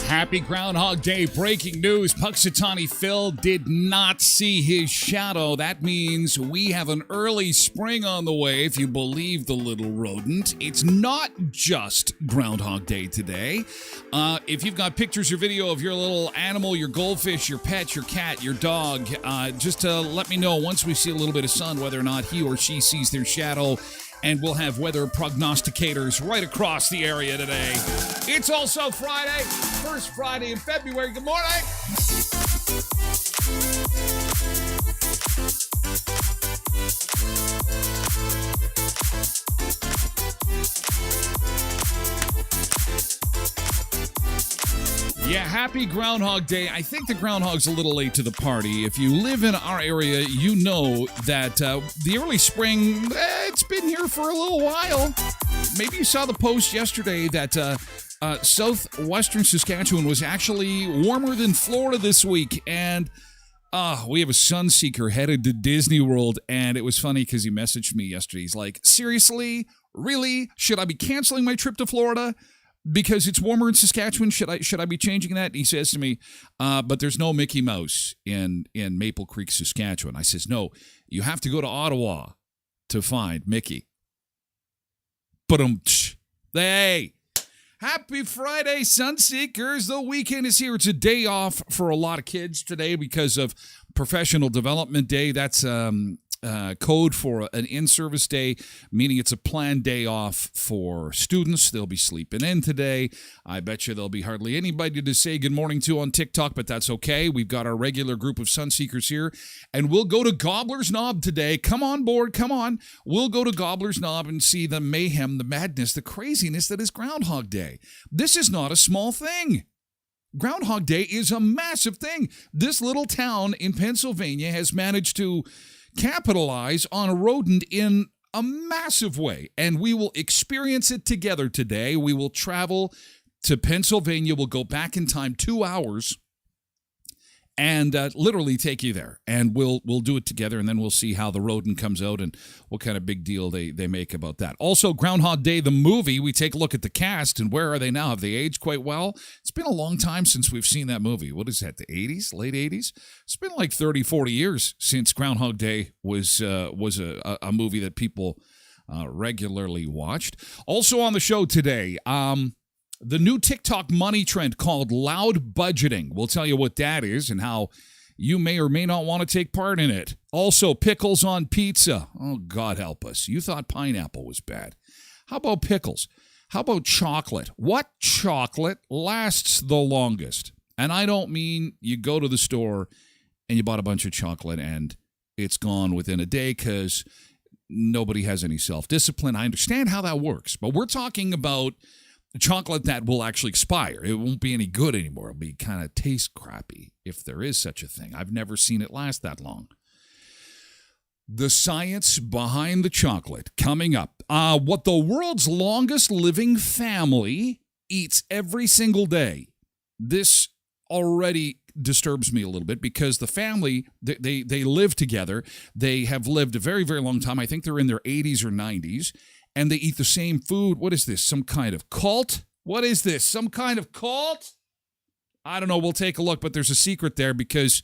Happy Groundhog Day. Breaking news. Puxatawny Phil did not see his shadow. That means we have an early spring on the way, if you believe the little rodent. It's not just Groundhog Day today. If you've got pictures or video of your little animal, your goldfish, your pet, your cat, your dog, just let me know once we see a little bit of sun whether or not he or she sees their shadow. And we'll have weather prognosticators right across the area today. It's also Friday, first Friday in February. Good morning. Yeah, happy Groundhog Day. I think the groundhog's a little late to the party. If you live in our area, you know that the early spring, it's been here for a little while. Maybe you saw the post yesterday that southwestern Saskatchewan was actually warmer than Florida this week. And we have a sun seeker headed to Disney World. And it was funny because he messaged me yesterday. He's like, seriously? Really? Should I be canceling my trip to Florida? Because it's warmer in Saskatchewan, should I be changing that? And he says to me, but there's no Mickey Mouse in Maple Creek, Saskatchewan. I says, no, you have to go to Ottawa to find Mickey. But hey, happy Friday, Sunseekers. The weekend is here. It's a day off for a lot of kids today because of Professional Development Day. That's code for an in-service day, meaning it's a planned day off for students. They'll be sleeping in today. I bet you there'll be hardly anybody to say good morning to on TikTok, but that's okay. We've got our regular group of Sunseekers here, and we'll go to Gobbler's Knob today. Come on board, come on. We'll go to Gobbler's Knob and see the mayhem, the madness, the craziness that is Groundhog Day. This is not a small thing. Groundhog Day is a massive thing. This little town in Pennsylvania has managed to capitalize on a rodent in a massive way, and we will experience it together today. We will travel to Pennsylvania. We'll go back in time 2 hours and literally take you there, and we'll do it together, and then we'll see how the rodent comes out and what kind of big deal they make about that. Also, Groundhog Day, the movie, we take a look at the cast, and where are they now? Have they aged quite well? It's been a long time since we've seen that movie. What is that, the 80s, late 80s? It's been like 30, 40 years since Groundhog Day was a movie that people regularly watched. Also on the show today, the new TikTok money trend called loud budgeting. We'll tell you what that is and how You may or may not want to take part in it. Also, pickles on pizza. Oh, God help us. You thought pineapple was bad. How about pickles? How about chocolate? What chocolate lasts the longest? And I don't mean you go to the store and you bought a bunch of chocolate and it's gone within a day because nobody has any self-discipline. I understand how that works, but we're talking about chocolate that will actually expire. It won't be any good anymore. It'll be kind of taste crappy, if there is such a thing. I've never seen it last that long. The science behind the chocolate coming up. What the world's longest living family eats every single day. This already disturbs me a little bit because the family, they live together. They have lived a very, very long time. I think they're in their 80s or 90s, and they eat the same food. What is this? Some kind of cult? What is this? Some kind of cult? I don't know. We'll take a look, but there's a secret there because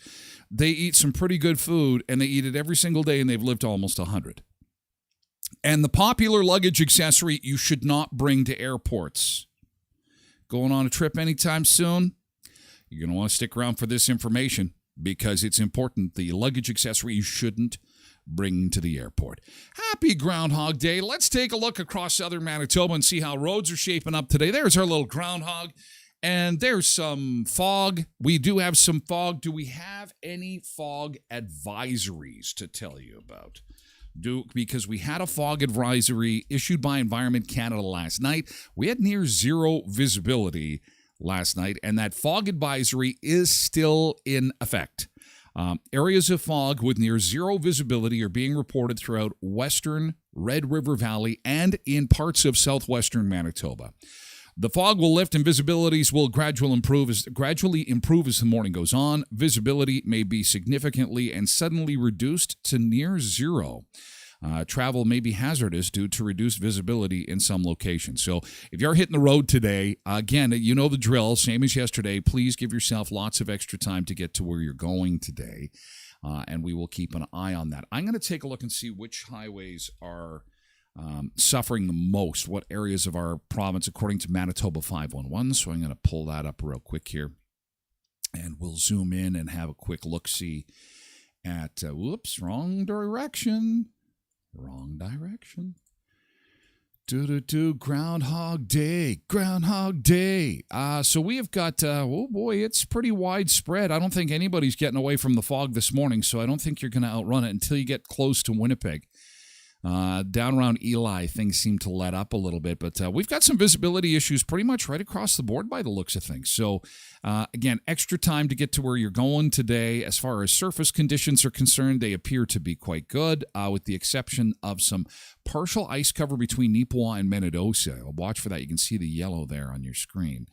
they eat some pretty good food, and they eat it every single day, and they've lived almost 100. And the popular luggage accessory you should not bring to airports. Going on a trip anytime soon? You're going to want to stick around for this information because it's important. The luggage accessory you shouldn't bring to the airport. Happy Groundhog Day. Let's take a look across southern Manitoba and see how roads are shaping up today. There's our little groundhog. And there's some fog. We do have some fog. Do we have any fog advisories to tell you about? Because we had a fog advisory issued by Environment Canada last night. We had near zero visibility last night, and that fog advisory is still in effect. Areas of fog with near zero visibility are being reported throughout western Red River Valley and in parts of southwestern Manitoba. The fog will lift and visibilities will gradually improve as the morning goes on. Visibility may be significantly and suddenly reduced to near zero. Travel may be hazardous due to reduced visibility in some locations. So if you're hitting the road today, again, you know the drill, same as yesterday. Please give yourself lots of extra time to get to where you're going today, and we will keep an eye on that. I'm going to take a look and see which highways are suffering the most, what areas of our province, according to Manitoba 511. So I'm going to pull that up real quick here, and we'll zoom in and have a quick look-see at, wrong direction. Wrong direction. Groundhog Day. Groundhog Day. So we have got, it's pretty widespread. I don't think anybody's getting away from the fog this morning, so I don't think you're going to outrun it until you get close to Winnipeg. Down around Eli, things seem to let up a little bit, but we've got some visibility issues pretty much right across the board by the looks of things. So, again, extra time to get to where you're going today. As far as surface conditions are concerned, they appear to be quite good, with the exception of some partial ice cover between Neepawa and Menidosa. Watch for that. You can see the yellow there on your screen.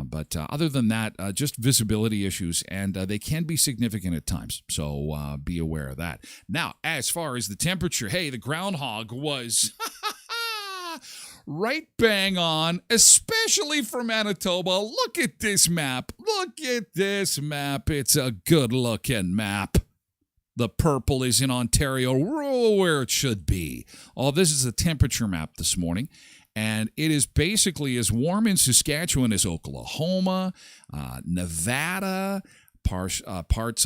But other than that, just visibility issues, and they can be significant at times, so be aware of that. Now, as far as the temperature, hey, the groundhog was right bang on, especially for Manitoba. Look at this map. Look at this map. It's a good-looking map. The purple is in Ontario, where it should be. Oh, this is a temperature map this morning. And it is basically as warm in Saskatchewan as Oklahoma, Nevada, parts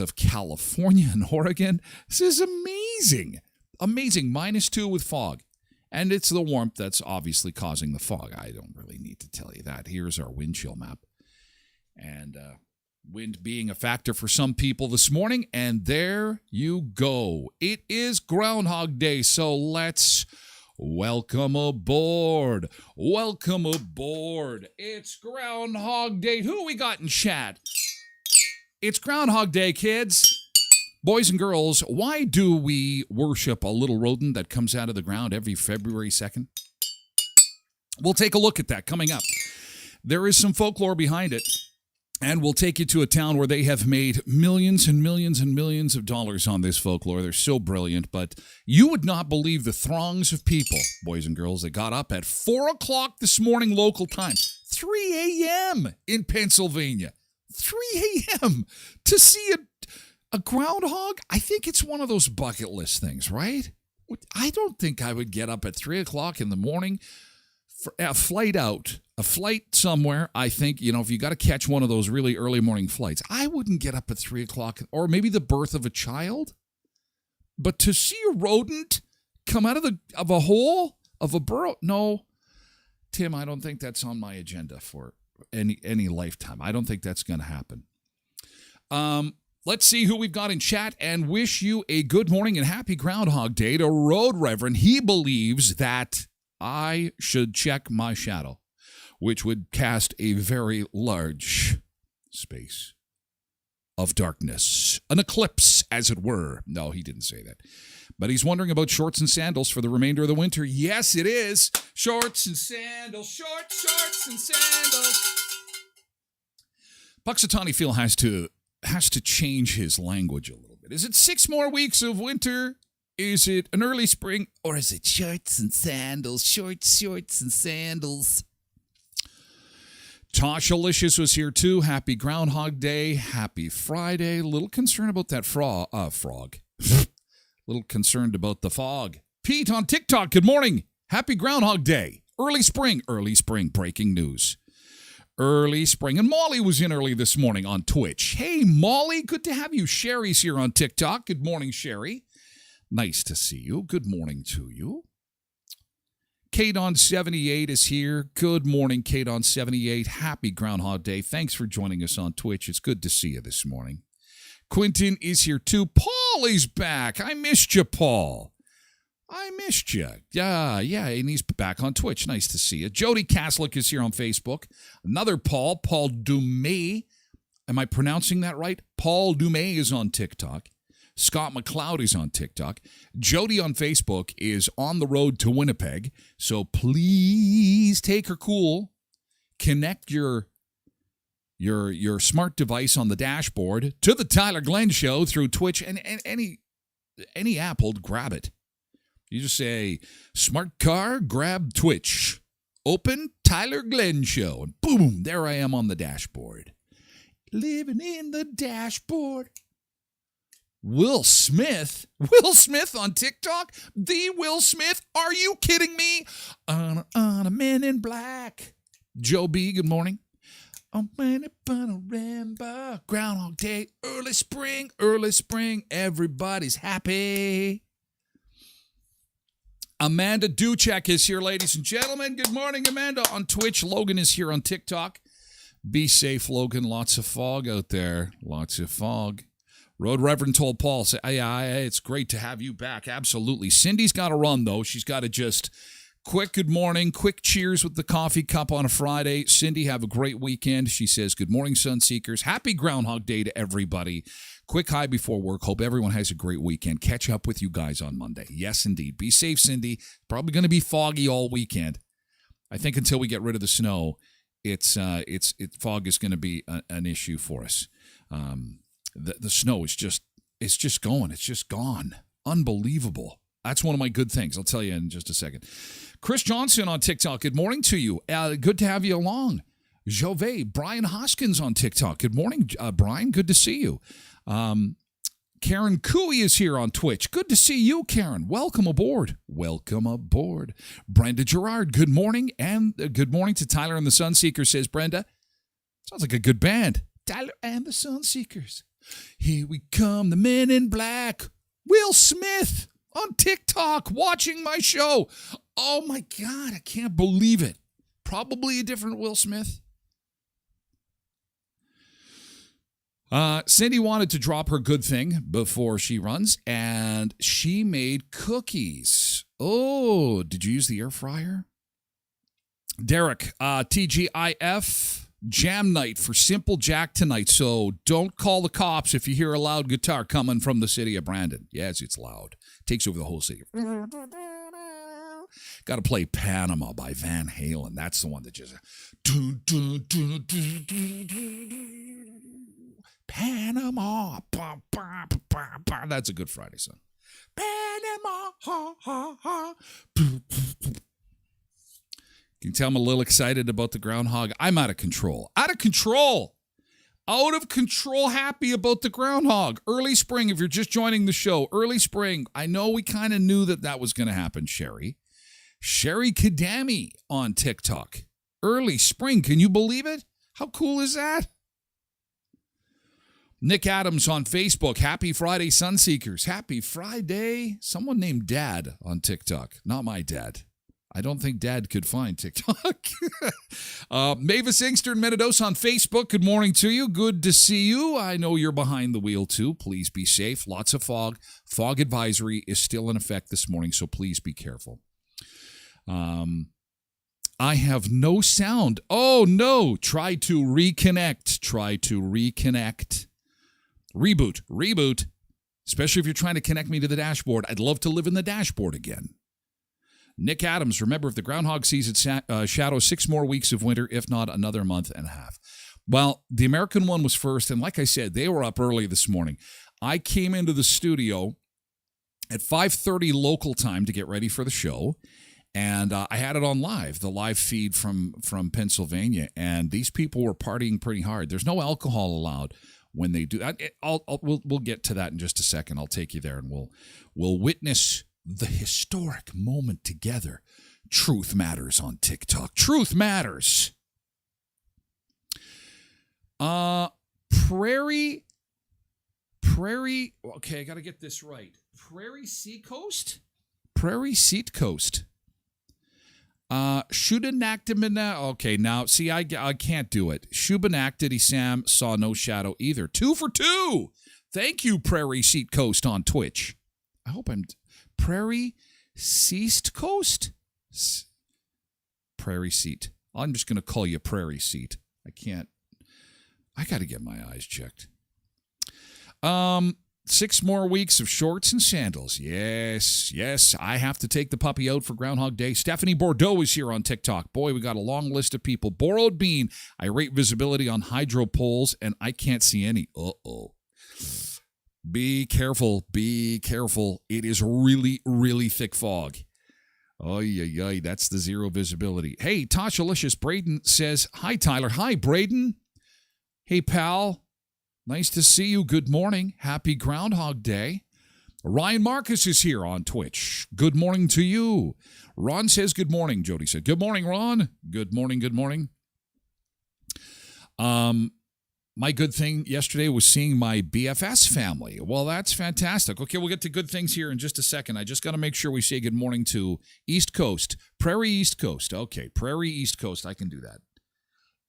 of California and Oregon. This is amazing. Amazing. -2 with fog. And it's the warmth that's obviously causing the fog. I don't really need to tell you that. Here's our wind chill map. And wind being a factor for some people this morning. And there you go. It is Groundhog Day, so let's welcome aboard. Welcome aboard. It's Groundhog Day. Who we got in chat? It's Groundhog Day, kids. Boys and girls, why do we worship a little rodent that comes out of the ground every February 2nd? We'll take a look at that coming up. There is some folklore behind it. And we'll take you to a town where they have made millions and millions and millions of dollars on this folklore. They're so brilliant, but you would not believe the throngs of people, boys and girls, that got up at 4 o'clock this morning local time, 3 a.m. in Pennsylvania, 3 a.m. to see a groundhog. I think it's one of those bucket list things, right? I don't think I would get up at 3 o'clock in the morning, A flight out, a flight somewhere, I think, if you got to catch one of those really early morning flights, I wouldn't get up at 3 o'clock, or maybe the birth of a child. But to see a rodent come out of a hole of a burrow, no, Tim, I don't think that's on my agenda for any lifetime. I don't think that's going to happen. Let's see who we've got in chat and wish you a good morning and happy Groundhog Day to Road Reverend. He believes that I should check my shadow, which would cast a very large space of darkness, an eclipse, as it were. No, he didn't say that. But he's wondering about shorts and sandals for the remainder of the winter. Yes, it is. Shorts and sandals, shorts and sandals. Puxatawny Phil has to change his language a little bit. Is it 6 more weeks of winter? Is it an early spring? Or is it shorts and sandals, shorts and sandals? Tasha-licious was here too. Happy Groundhog Day. Happy Friday. A little concerned about that frog. A little concerned about the fog. Pete on TikTok. Good morning. Happy Groundhog Day. Early spring. Breaking news. Early spring. And Molly was in early this morning on Twitch. Hey, Molly. Good to have you. Sherry's here on TikTok. Good morning, Sherry. Nice to see you. Good morning to you. Kate on 78 is here. Good morning, Kate on 78. Happy Groundhog Day. Thanks for joining us on Twitch. It's good to see you this morning. Quentin is here too. Paul is back. I missed you, Paul. I missed you. Yeah, and he's back on Twitch. Nice to see you. Jody Kaslick is here on Facebook. Another Paul Dumais. Am I pronouncing that right? Paul Dumais is on TikTok. Scott McLeod is on TikTok. Jody on Facebook is on the road to Winnipeg. So please take her cool. Connect your smart device on the dashboard to the Tyler Glen Show through Twitch and any app will grab it. You just say, smart car, grab Twitch. Open Tyler Glen Show. And boom, there I am on the dashboard. Living in the dashboard. Will Smith on TikTok? The Will Smith? Are you kidding me? On a Men in Black. Joe B, good morning. Groundhog Day, early spring, everybody's happy. Amanda Duchek is here, ladies and gentlemen. Good morning, Amanda, on Twitch. Logan is here on TikTok. Be safe, Logan. Lots of fog out there. Lots of fog. Road Reverend told Paul, it's great to have you back. Absolutely. Cindy's got to run, though. She's got to just quick good morning, quick cheers with the coffee cup on a Friday. Cindy, have a great weekend. She says, good morning, Sunseekers. Happy Groundhog Day to everybody. Quick hi before work. Hope everyone has a great weekend. Catch up with you guys on Monday. Yes, indeed. Be safe, Cindy. Probably going to be foggy all weekend. I think until we get rid of the snow, fog is going to be an issue for us. The snow is just going. It's just gone. Unbelievable. That's one of my good things. I'll tell you in just a second. Chris Johnson on TikTok. Good morning to you. Good to have you along. Jove. Brian Hoskins on TikTok. Good morning, Brian. Good to see you. Karen Cooey is here on Twitch. Good to see you, Karen. Welcome aboard. Welcome aboard. Brenda Gerard. Good morning. And good morning to Tyler and the Sunseekers, says Brenda. Sounds like a good band. Tyler and the Sunseekers. Here we come, the Men in Black. Will Smith on TikTok watching my show. Oh my God, I can't believe it. Probably a different Will Smith. Cindy wanted to drop her good thing before she runs, and she made cookies. Oh, did you use the air fryer? Derek, TGIF. Jam night for Simple Jack tonight, so don't call the cops if you hear a loud guitar coming from the city of Brandon. Yes, it's loud. Takes over the whole city. Got to play Panama by Van Halen. That's the one that just... Panama. That's a Good Friday song. Panama. You can tell I'm a little excited about the groundhog. I'm out of control. Out of control, happy about the groundhog. Early spring, if you're just joining the show, early spring. I know we kind of knew that was going to happen, Sherry. Sherry Kadami on TikTok. Early spring, can you believe it? How cool is that? Nick Adams on Facebook. Happy Friday, Sunseekers. Happy Friday. Someone named Dad on TikTok. Not my dad. I don't think Dad could find TikTok. Mavis Inkster in Metados on Facebook. Good morning to you. Good to see you. I know you're behind the wheel too. Please be safe. Lots of fog. Fog advisory is still in effect this morning, so please be careful. I have no sound. Oh, no. Try to reconnect. Reboot. Especially if you're trying to connect me to the dashboard. I'd love to live in the dashboard again. Nick Adams, remember, if the Groundhog sees its shadow, 6 more weeks of winter, if not another month and a half. Well, the American one was first, and like I said, they were up early this morning. I came into the studio at 5:30 local time to get ready for the show, and I had it on live, the live feed from Pennsylvania, and these people were partying pretty hard. There's no alcohol allowed when they do. We'll get to that in just a second. I'll take you there, and we'll witness the historic moment together. Truth matters on TikTok. Truth matters. Prairie. Okay, I got to get this right. Prairie Seacoast. Shubenactamina. Okay, now see, I can't do it. Shubenactity Sam saw no shadow either. 2 for 2. Thank you, Prairie Seacoast on Twitch. I hope I'm. Prairie Seat Coast? Prairie Seat. I'm just going to call you Prairie Seat. I got to get my eyes checked. 6 more weeks of shorts and sandals. Yes. I have to take the puppy out for Groundhog Day. Stephanie Bordeaux is here on TikTok. Boy, we got a long list of people. Borrowed Bean. I rate visibility on hydro poles, and I can't see any. Uh-oh. Be careful. It is really, really thick fog. Oy, that's the zero visibility. Hey, Tashalicious Braden says, hi, Tyler. Hi, Braden. Hey, pal. Nice to see you. Good morning. Happy Groundhog Day. Ryan Marcus is here on Twitch. Good morning to you. Ron says good morning. Jody said, good morning, Ron. Good morning. My good thing yesterday was seeing my BFS family. Well, that's fantastic. Okay, we'll get to good things here in just a second. I just got to make sure we say good morning to East Coast. Prairie East Coast. Okay, Prairie East Coast. I can do that.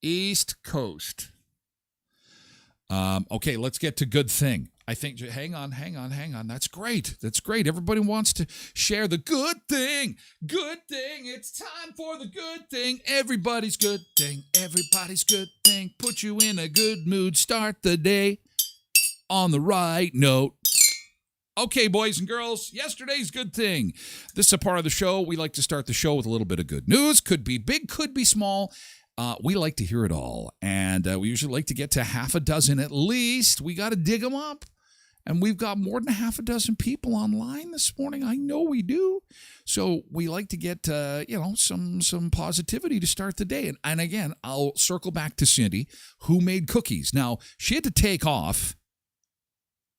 East Coast. Okay, let's get to good thing. I think, hang on. That's great. Everybody wants to share the good thing. It's time for the good thing. Everybody's good thing. Put you in a good mood. Start the day on the right note. Okay, boys and girls, yesterday's good thing. This is a part of the show. We like to start the show with a little bit of good news. Could be big, could be small. We like to hear it all, and we usually like to get to half a dozen at least. We got to dig them up, and we've got more than half a dozen people online this morning. I know we do, so we like to get some positivity to start the day. And again, I'll circle back to Cindy, who made cookies. Now, she had to take off,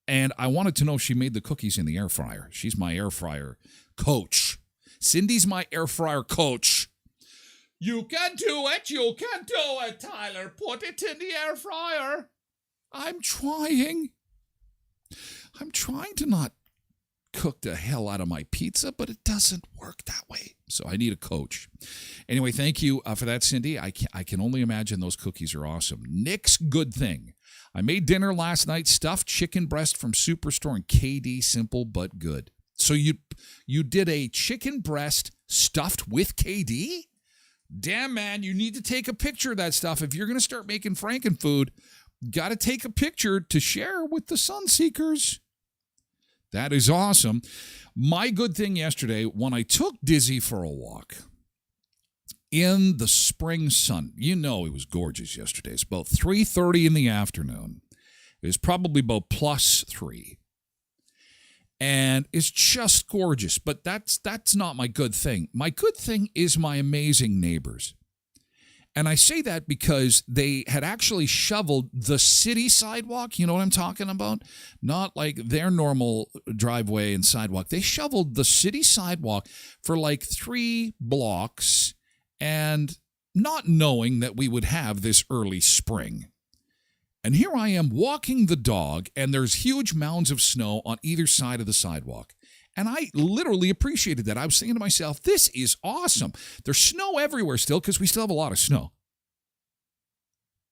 and I wanted to know if she made the cookies in the air fryer. She's my air fryer coach. Cindy's my air fryer coach. You can do it, Tyler. Put it in the air fryer. I'm trying to not cook the hell out of my pizza, but it doesn't work that way. So I need a coach. Anyway, thank you for that, Cindy. I can only imagine those cookies are awesome. Nick's good thing. I made dinner last night, stuffed chicken breast from Superstore and KD, simple but good. So you did a chicken breast stuffed with KD? Damn, man, you need to take a picture of that stuff. If you're going to start making Frankenfood, got to take a picture to share with the Sunseekers. That is awesome. My good thing yesterday, when I took Dizzy for a walk in the spring sun, it was gorgeous yesterday. It's about 3:30 in the afternoon. It was probably about +3. And it's just gorgeous, but that's not my good thing. My good thing is my amazing neighbors. And I say that because they had actually shoveled the city sidewalk. You know what I'm talking about? Not like their normal driveway and sidewalk. They shoveled the city sidewalk for like 3 blocks, and not knowing that we would have this early spring. And here I am walking the dog, and there's huge mounds of snow on either side of the sidewalk. And I literally appreciated that. I was thinking to myself, this is awesome. There's snow everywhere still because we still have a lot of snow.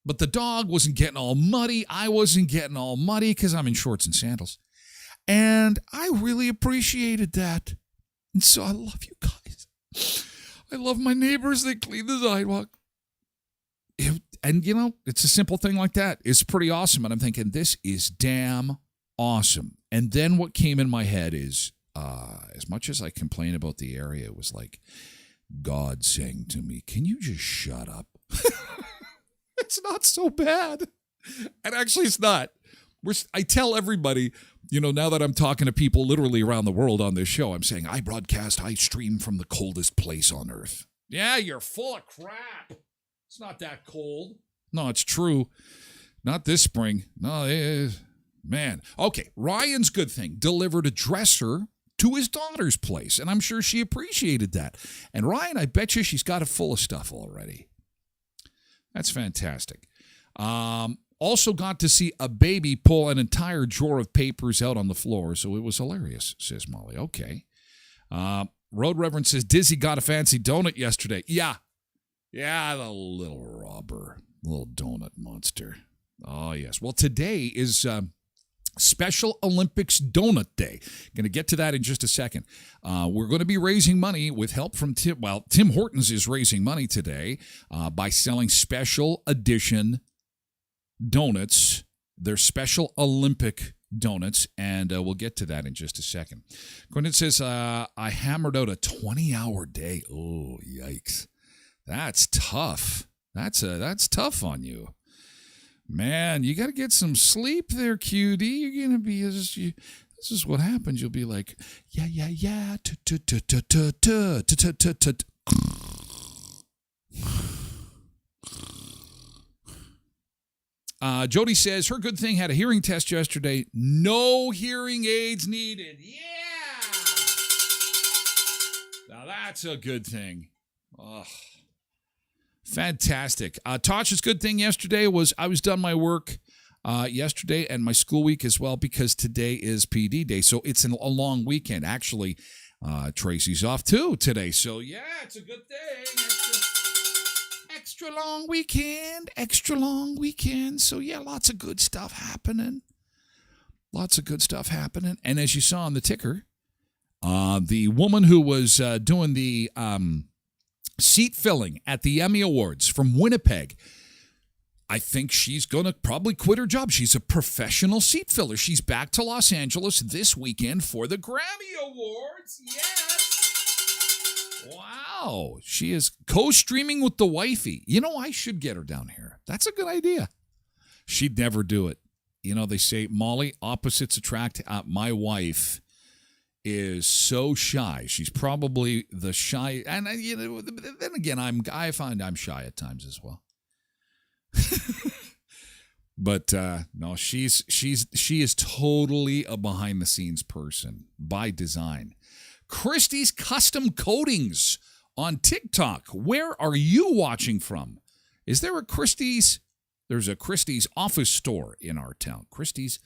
But the dog wasn't getting all muddy. I wasn't getting all muddy because I'm in shorts and sandals. And I really appreciated that. And so I love you guys. I love my neighbors. They clean the sidewalk. And, you know, it's a simple thing like that. It's pretty awesome. And I'm thinking, this is damn awesome. And then what came in my head is, as much as I complain about the area, it was like God saying to me, can you just shut up? It's not so bad. And actually, it's not. I tell everybody, you know, now that I'm talking to people literally around the world on this show, I'm saying, I stream from the coldest place on earth. Yeah, you're full of crap. It's not that cold. No, it's true. Not this spring. No, it is. Man. Okay, Ryan's good thing delivered a dresser to his daughter's place, and I'm sure she appreciated that. And Ryan, I bet you she's got it full of stuff already. That's fantastic. Also got to see a baby pull an entire drawer of papers out on the floor, so it was hilarious, says Molly. Okay. Road Reverend says, Dizzy got a fancy donut yesterday. Yeah, the little robber, little donut monster. Oh, yes. Well, today is Special Olympics Donut Day. Going to get to that in just a second. We're going to be raising money with help from Tim. Well, Tim Hortons is raising money today by selling special edition donuts. They're Special Olympic donuts, and we'll get to that in just a second. Quentin says, I hammered out a 20-hour day. Oh, yikes. That's tough. That's tough on you. Man, you got to get some sleep there, QD. You're going to be, this is what happens. You'll be like, yeah. Jody says her good thing had a hearing test yesterday. No hearing aids needed. Yeah. Now that's a good thing. Oh. Fantastic. Tasha's good thing yesterday was I was done my work yesterday and my school week as well because today is PD day. So it's a long weekend. Actually, Tracy's off too today. So, yeah, it's a good thing. Extra long weekend. So, yeah, lots of good stuff happening. And as you saw on the ticker, the woman who was doing the seat filling at the Emmy Awards from Winnipeg, I think she's going to probably quit her job. She's a professional seat filler. She's back to Los Angeles this weekend for the Grammy Awards. Yes. Wow. She is co-streaming with the wifey. You know, I should get her down here. That's a good idea. She'd never do it. You know, they say, Molly, opposites attract. My wife is so shy. She's probably the shy, and you know, then again, I find I'm shy at times as well. But no, she is totally a behind the scenes person by design. Christie's Custom Coatings on TikTok. Where are you watching from? Is there a Christie's? There's a Christie's office store in our town. Christie's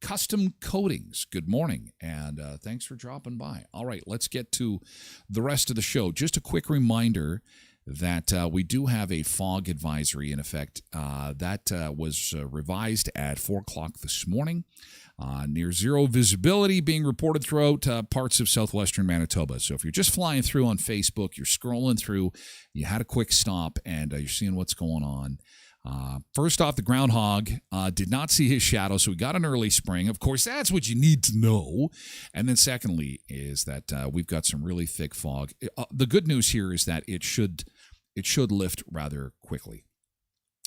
Custom Coatings. Good morning, and thanks for dropping by. All right, let's get to the rest of the show. Just a quick reminder that we do have a fog advisory in effect. That was revised at 4 o'clock this morning. Near zero visibility being reported throughout parts of southwestern Manitoba. So if you're just flying through on Facebook, you're scrolling through, you had a quick stop, and you're seeing what's going on. First off, the Groundhog did not see his shadow, so we got an early spring. Of course, that's what you need to know. And then secondly is that we've got some really thick fog. The good news here is that it should lift rather quickly.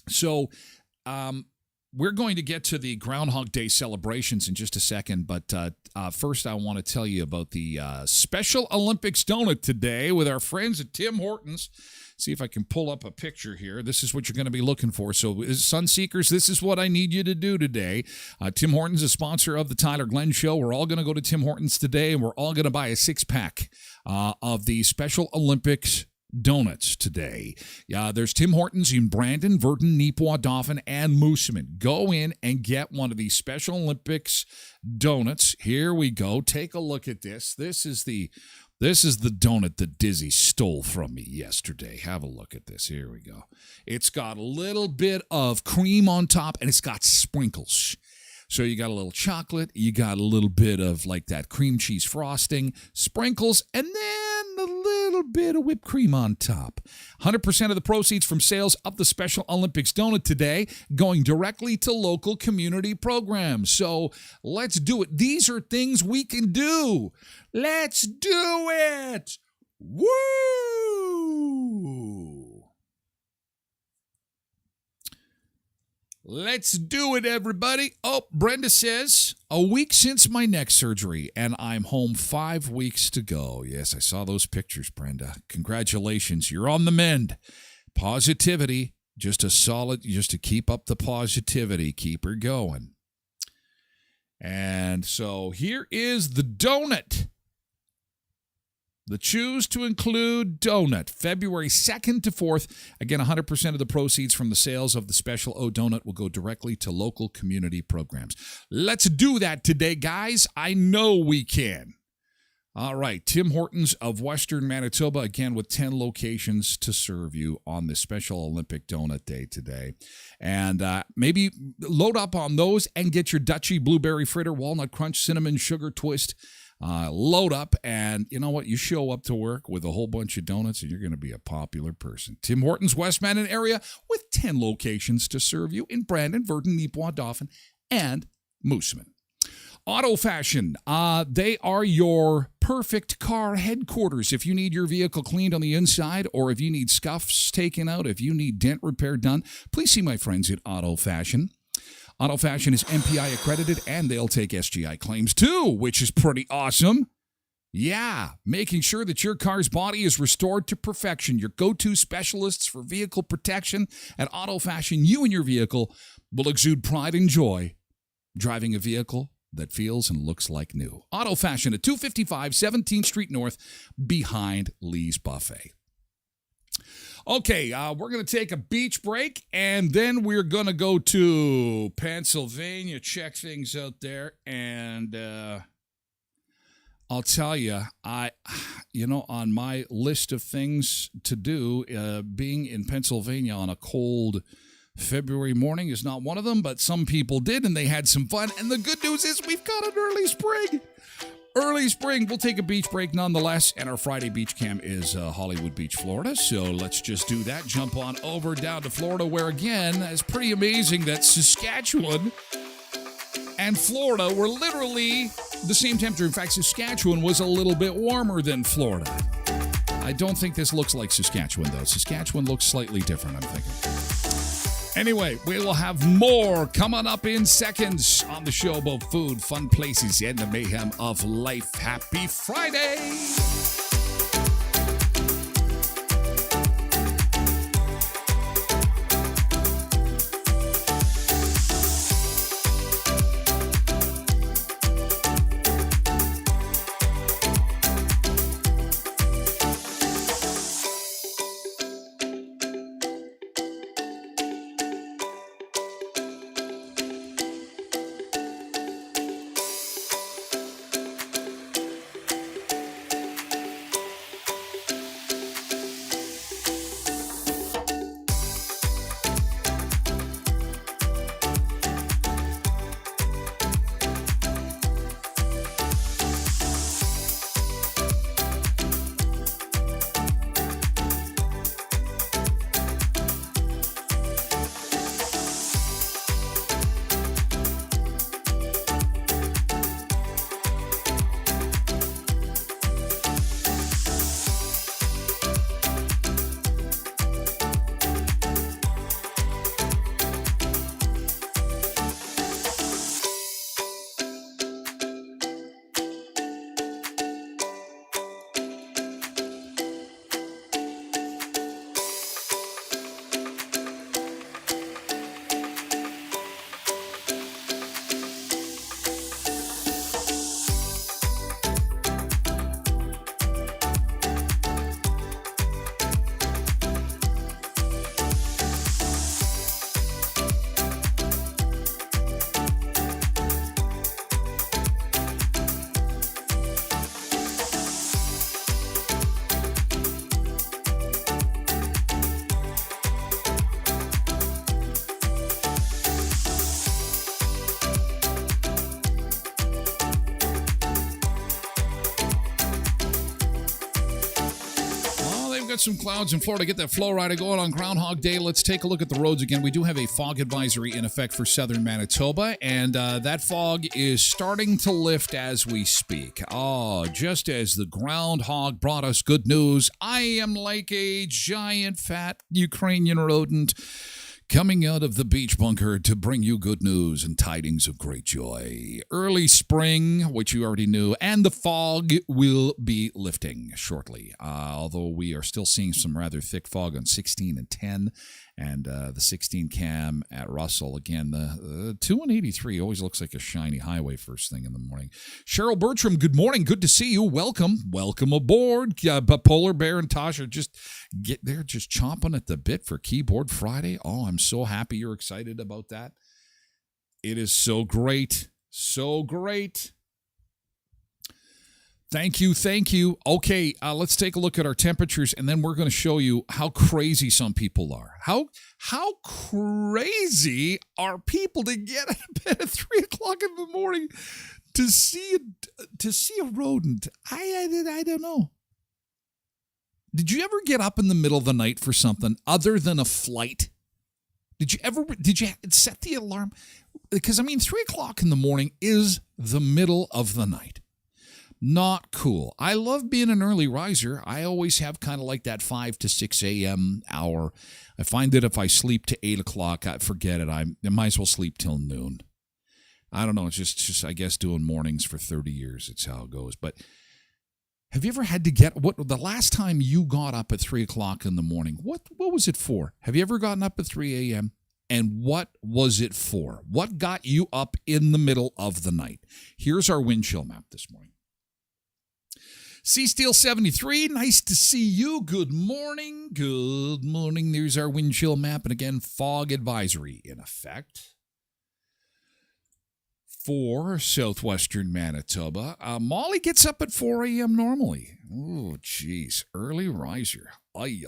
So we're going to get to the Groundhog Day celebrations in just a second, but first I want to tell you about the Special Olympics donut today with our friends at Tim Hortons. See if I can pull up a picture here. This is what you're going to be looking for. So, Sun Seekers, this is what I need you to do today. Tim Hortons is a sponsor of the Tyler Glen Show. We're all going to go to Tim Hortons today, and we're all going to buy a six-pack of the Special Olympics donuts today. There's Tim Hortons in Brandon, Virden, Neepawa, Dauphin, and Moosomin. Go in and get one of these Special Olympics donuts. Here we go. Take a look at this. This is the donut that Dizzy stole from me yesterday. Have a look at this. Here we go. It's got a little bit of cream on top, and it's got sprinkles. So you got a little chocolate, you got a little bit of like that cream cheese frosting, sprinkles, and then a little bit of whipped cream on top. 100% of the proceeds from sales of the Special Olympics donut today going directly to local community programs. So let's do it. These are things we can do. Let's do it. Woo! Let's do it, everybody. Oh, Brenda says, a week since my neck surgery, and I'm home 5 weeks to go. Yes, I saw those pictures, Brenda. Congratulations. You're on the mend. Positivity, just to keep up the positivity. Keep her going. And so here is the donut. The Choose to Include donut, February 2nd to 4th. Again, 100% of the proceeds from the sales of the Special O donut will go directly to local community programs. Let's do that today, guys. I know we can. All right, Tim Hortons of Western Manitoba, again, with 10 locations to serve you on the Special Olympic Donut Day today. And maybe load up on those and get your Dutchie Blueberry Fritter, Walnut Crunch, Cinnamon Sugar Twist. Load up, and you know what? You show up to work with a whole bunch of donuts, and you're going to be a popular person. Tim Hortons, West Mandan area, with 10 locations to serve you in Brandon, Virden, Neepawa, Dauphin, and Moosomin. Auto Fashion, they are your perfect car headquarters. If you need your vehicle cleaned on the inside, or if you need scuffs taken out, if you need dent repair done, please see my friends at Auto Fashion. Auto Fashion is MPI accredited, and they'll take SGI claims too, which is pretty awesome. Yeah, making sure that your car's body is restored to perfection. Your go-to specialists for vehicle protection at Auto Fashion. You and your vehicle will exude pride and joy driving a vehicle that feels and looks like new. Auto Fashion at 255 17th Street North behind Lee's Buffet. Okay, we're going to take a beach break, and then we're going to go to Pennsylvania, check things out there, and I'll tell you, on my list of things to do, being in Pennsylvania on a cold February morning is not one of them, but some people did, and they had some fun, and the good news is we've got an early spring. Early spring, we'll take a beach break nonetheless, and our Friday beach camp is Hollywood Beach, Florida, so let's just do that. Jump on over down to Florida, where, again, it's pretty amazing that Saskatchewan and Florida were literally the same temperature. In fact, Saskatchewan was a little bit warmer than Florida. I don't think this looks like Saskatchewan, though. Saskatchewan looks slightly different, I'm thinking. Anyway, we will have more coming up in seconds on the show about food, fun places, and the mayhem of life. Happy Friday! got some clouds in Florida. Get that flow rider going on Groundhog Day. Let's take a look at the roads again. We do have a fog advisory in effect for southern Manitoba, and that fog is starting to lift as we speak. Oh, just as the groundhog brought us good news, I am like a giant, fat Ukrainian rodent coming out of the beach bunker to bring you good news and tidings of great joy. Early spring, which you already knew, and the fog will be lifting shortly. Although we are still seeing some rather thick fog on 16 and 10, and the 16 cam at Russell. Again, the 2 and 83 always looks like a shiny highway first thing in the morning. Cheryl Bertram, good morning. Good to see you. Welcome. Welcome aboard. But Polar Bear and Tasha just chomping at the bit for Keyboard Friday. Oh, I'm so happy you're excited about that. It is so great. So great. Thank you. Okay, let's take a look at our temperatures, and then we're going to show you how crazy some people are. How crazy are people to get out of bed at 3 o'clock in the morning to see a rodent? I don't know. Did you ever get up in the middle of the night for something other than a flight? Did you set the alarm? Because, 3 o'clock in the morning is the middle of the night. Not cool. I love being an early riser. I always have kind of like that 5 to 6 a.m. hour. I find that if I sleep to 8 o'clock, forget it. I might as well sleep till noon. I don't know. It's just I guess, doing mornings for 30 years. It's how it goes. But have you ever had to the last time you got up at 3 o'clock in the morning, what was it for? Have you ever gotten up at 3 a.m.? And what was it for? What got you up in the middle of the night? Here's our wind chill map this morning. C-Steel 73, nice to see you. Good morning. Good morning. There's our wind chill map. And again, fog advisory in effect for southwestern Manitoba. Molly gets up at 4 a.m. normally. Oh, geez. Early riser. Ay.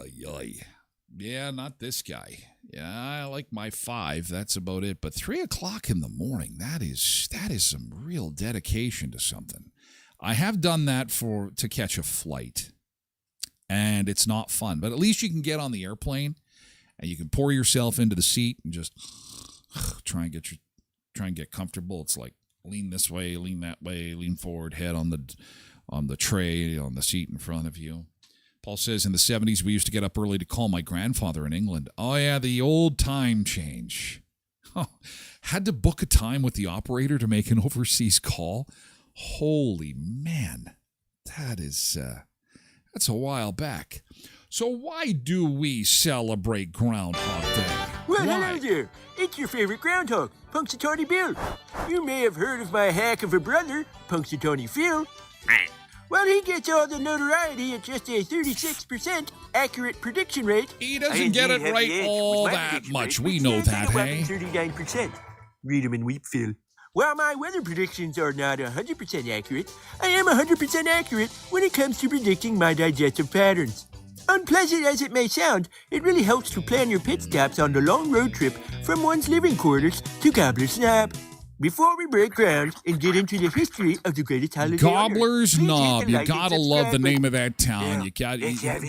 Yeah, not this guy. Yeah, I like my 5. That's about it. But 3 o'clock in the morning, that is some real dedication to something. I have done that to catch a flight, and it's not fun. But at least you can get on the airplane, and you can pour yourself into the seat and just try and get comfortable. It's like lean this way, lean that way, lean forward, head on the tray, on the seat in front of you. Paul says, in the 70s, we used to get up early to call my grandfather in England. Oh, yeah, the old time change. Had to book a time with the operator to make an overseas call. Holy man, that's a while back. So why do we celebrate Groundhog Day? Well, hello there. It's your favorite groundhog, Punxsutawney Bill. You may have heard of my hack of a brother, Punxsutawney Phil. Well, he gets all the notoriety at just a 36% accurate prediction rate. He doesn't get it right all that much. We know that, hey? 39%. Read 'em and weep, Phil. While my weather predictions are not 100% accurate, I am 100% accurate when it comes to predicting my digestive patterns. Unpleasant as it may sound, it really helps to plan your pit stops on the long road trip from one's living quarters to Gobbler's Knob. Before we break ground and get into the history of the greatest holiday Gobbler's Knob. You gotta love the name of that town. You got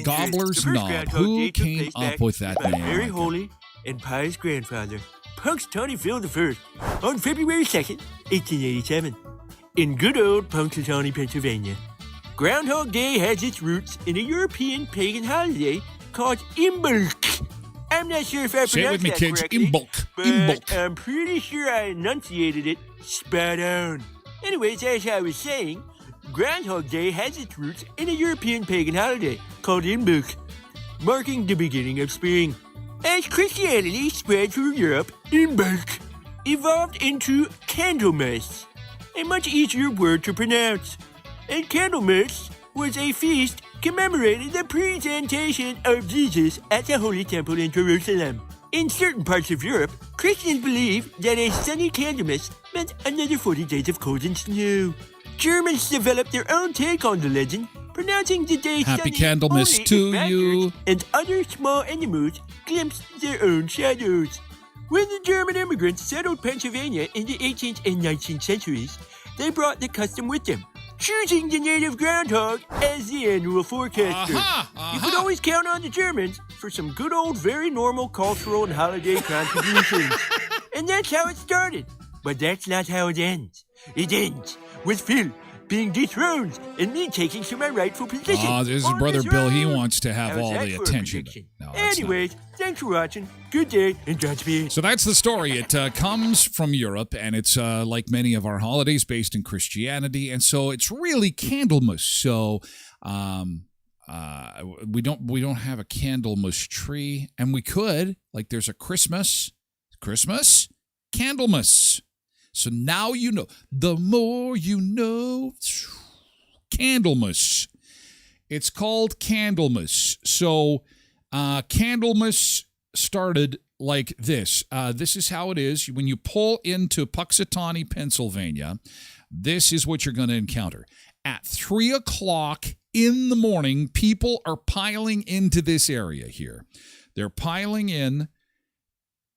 Gobbler's Knob. Who came up with that name? Very holy and pious grandfather, Punxsutawney Phil I, on February 2nd, 1887, in good old Punxsutawney, Pennsylvania. Groundhog Day has its roots in a European pagan holiday called Imbolc. I'm not sure if I pronounced that correctly. Say it with me, kids. Imbolc. But I'm pretty sure I enunciated it spot on. Anyways, as I was saying, Groundhog Day has its roots in a European pagan holiday called Imbolc, marking the beginning of spring. As Christianity spread through Europe, Imbolc evolved into Candlemas, a much easier word to pronounce. And Candlemas was a feast commemorating the presentation of Jesus at the Holy Temple in Jerusalem. In certain parts of Europe, Christians believe that a sunny Candlemas meant another 40 days of cold and snow. Germans developed their own take on the legend, pronouncing the day Happy sunny Candlemas only to if you. And other small animals glimpsed their own shadows. When the German immigrants settled Pennsylvania in the 18th and 19th centuries, they brought the custom with them. choosing the native groundhog as the annual forecaster. You could always count on the Germans for some good old, very normal cultural and holiday contributions. And that's how it started. But that's not how it ends. It ends with Phil being dethroned and me taking to my rightful position. Oh, this is Brother Bill. He wants to have all the attention. No, anyways, thanks for watching. Good day and Godspeed. So that's the story. It comes from Europe, and it's like many of our holidays based in Christianity, and so it's really Candlemas. So we don't have a Candlemas tree, and we could, like, there's a Christmas, Candlemas. So now you know. The more you know. Candlemas. It's called Candlemas. So Candlemas started like this. This is how it is. When you pull into Puxatawney, Pennsylvania, this is what you're going to encounter. At 3 o'clock in the morning, people are piling into this area here. They're piling in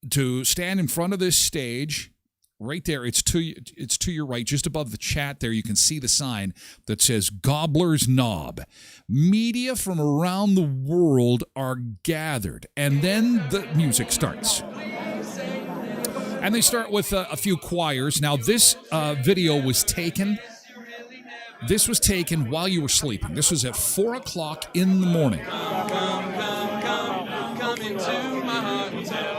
to stand in front of this stage. Right there, it's to your right, just above the chat there, you can see the sign that says Gobbler's Knob. Media from around the world are gathered, and then the music starts. And they start with a few choirs. Now, this video was taken. This was taken while you were sleeping. This was at 4 o'clock in the morning.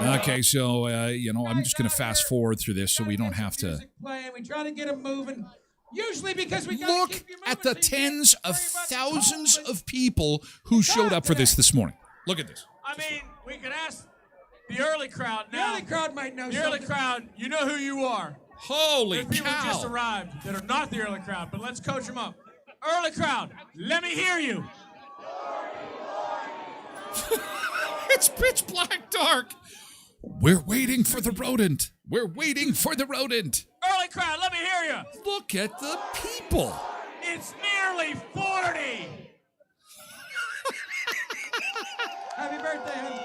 Okay, so, I'm just going to fast forward through this so we don't have to. We try to get them moving. Usually because we look at the tens of thousands of people who showed up for this morning. Look at this. I mean, we could ask the early crowd now. The early crowd might know. The early crowd, you know who you are. Holy cow. People just arrived that are not the early crowd, but let's coach them up. Early crowd, let me hear you. It's pitch black dark. We're waiting for the rodent. We're waiting for the rodent. Early crowd, let me hear you. Look at the people. It's nearly 40. Happy birthday, honey.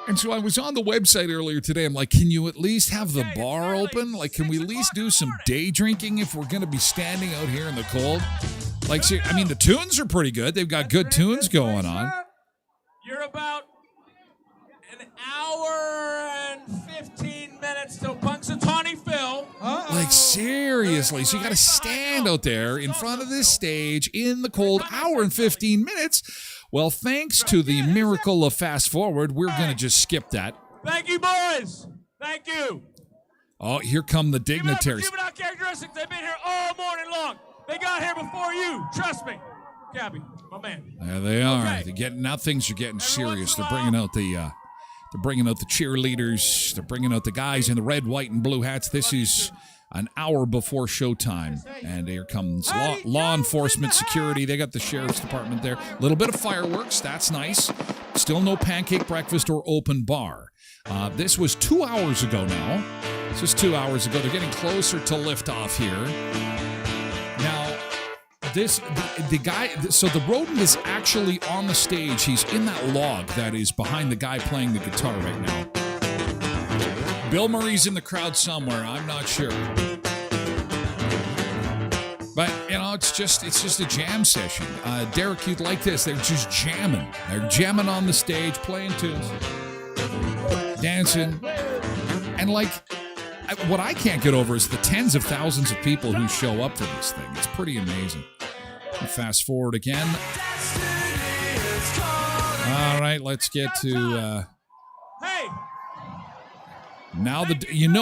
And so I was on the website earlier today. I'm like, can you at least have the bar open? Like, can we at least do some day drinking if we're going to be standing out here in the cold? Like, I mean, the tunes are pretty good. They've got good tunes going on. You're about an hour and 15 minutes till Punxsutawney Phil. Like, seriously. So you got to stand out there in front of this stage in the cold, hour and 15 minutes. Well, thanks to the miracle of fast forward, we're going to just skip that. Thank you, boys. Thank you. Oh, here come the dignitaries. Juvenile characteristics. They've been here all morning long. They got here before you. Trust me. Gabby, my man. There they are. Okay. They're getting now. Things are getting serious. They're bringing out the cheerleaders. They're bringing out the guys in the red, white, and blue hats. This is an hour before showtime, and here comes law enforcement, security. They got the sheriff's department there. A little bit of fireworks. That's nice. Still no pancake breakfast or open bar. This was 2 hours ago now. This was 2 hours ago. They're getting closer to liftoff here. Now, the guy, so the rodent is actually on the stage. He's in that log that is behind the guy playing the guitar right now. Bill Murray's in the crowd somewhere. I'm not sure. But, it's just a jam session. Derek, you'd like this. They're just jamming. They're jamming on the stage, playing tunes, dancing. And, what I can't get over is the tens of thousands of people who show up for this thing. It's pretty amazing. Fast forward again. All right, let's get to... Hey! Now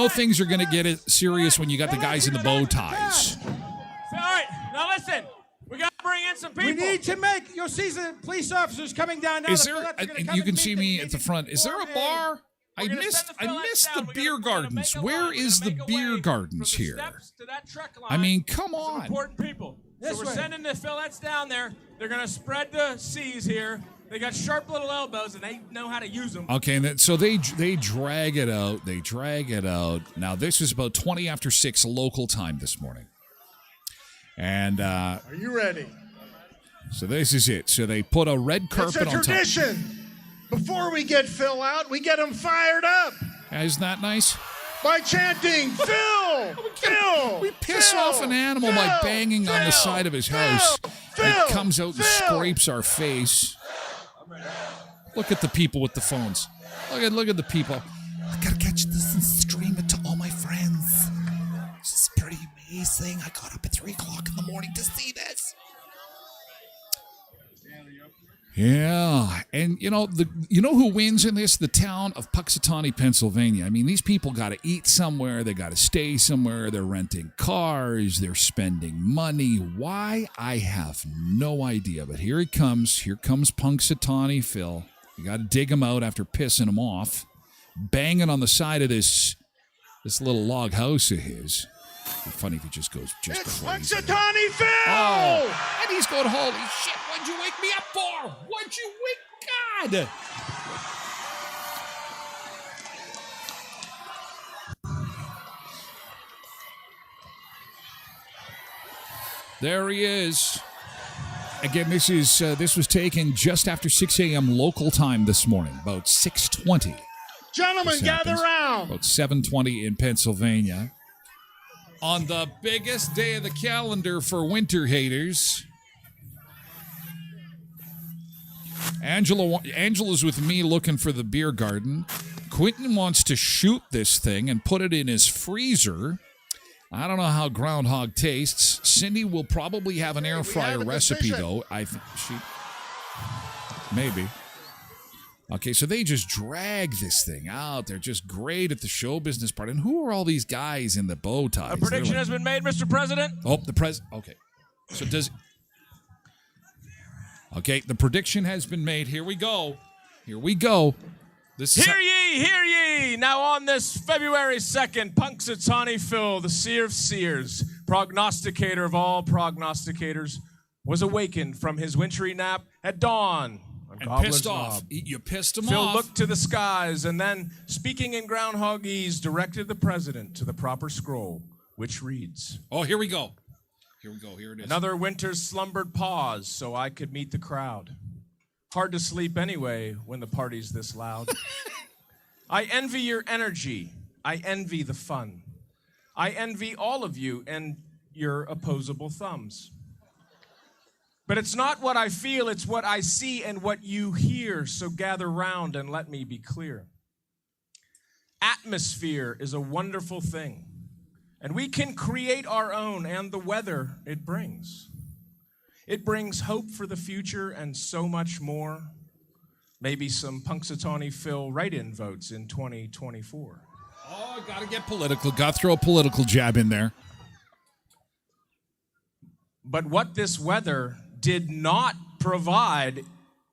things are going to get serious when you got the guys in the bow ties. All right, now listen. We got to bring in some people. We need to you'll see the police officers coming down now. Is there? You can see me at the front. Is there a bar? I missed the beer gardens. Where is the beer gardens here? I mean, come on. Important people. So we're sending the fillettes down there. They're going to spread the C's here. They got sharp little elbows, and they know how to use them. Okay, so they drag it out. They drag it out. Now, this is about 20 after 6 local time this morning. And are you ready? So this is it. So they put a red carpet on top. It's a tradition. Before we get Phil out, we get him fired up. Isn't that nice? by chanting, Phil! Phil! We piss off an animal by banging on the side of his house. It comes out and scrapes our face. Look at the people with the phones. Look at the people. I gotta catch this and stream it to all my friends. This is pretty amazing. I got up at 3 o'clock in the morning to see this. Yeah, and you know who wins in this? The town of Punxsutawney, Pennsylvania. I mean, these people got to eat somewhere. They got to stay somewhere. They're renting cars. They're spending money. Why? I have no idea. But here he comes. Here comes Punxsutawney Phil. You got to dig him out after pissing him off, banging on the side of this little log house of his. It'd be funny if he just goes crazy. Punxsutawney Phil! Oh, and he's going, holy shit, what'd you wake me up for? What'd you wake God? There he is. Again, this was taken just after 6 a.m. local time this morning, about 6:20. Gentlemen, gather round. About 7:20 in Pennsylvania. On the biggest day of the calendar for winter haters. Angela's with me looking for the beer garden. Quentin wants to shoot this thing and put it in his freezer. I don't know how Groundhog tastes. Cindy will probably have an air fryer recipe, though. I think maybe. Okay, so they just drag this thing out. They're just great at the show business part. And who are all these guys in the bow ties? A prediction has been made, Mr. President. Oh, the president. Okay. So Okay, the prediction has been made. Here we go. Hear ye. Now on this February 2nd, Punxsutawney Phil, the seer of seers, prognosticator of all prognosticators, was awakened from his wintry nap at dawn. And pissed off. You pissed him Phil off. Phil looked to the skies and then, speaking in Groundhogese, directed the president to the proper scroll, which reads. Oh, here we go. Here it is. Another winter's slumbered pause so I could meet the crowd. Hard to sleep anyway when the party's this loud. I envy your energy. I envy the fun. I envy all of you and your opposable thumbs. But it's not what I feel, it's what I see and what you hear, so gather round and let me be clear. Atmosphere is a wonderful thing, and we can create our own and the weather it brings. It brings hope for the future and so much more. Maybe some Punxsutawney Phil write-in votes in 2024. Oh, gotta get political. Gotta throw a political jab in there. But what this weather did not provide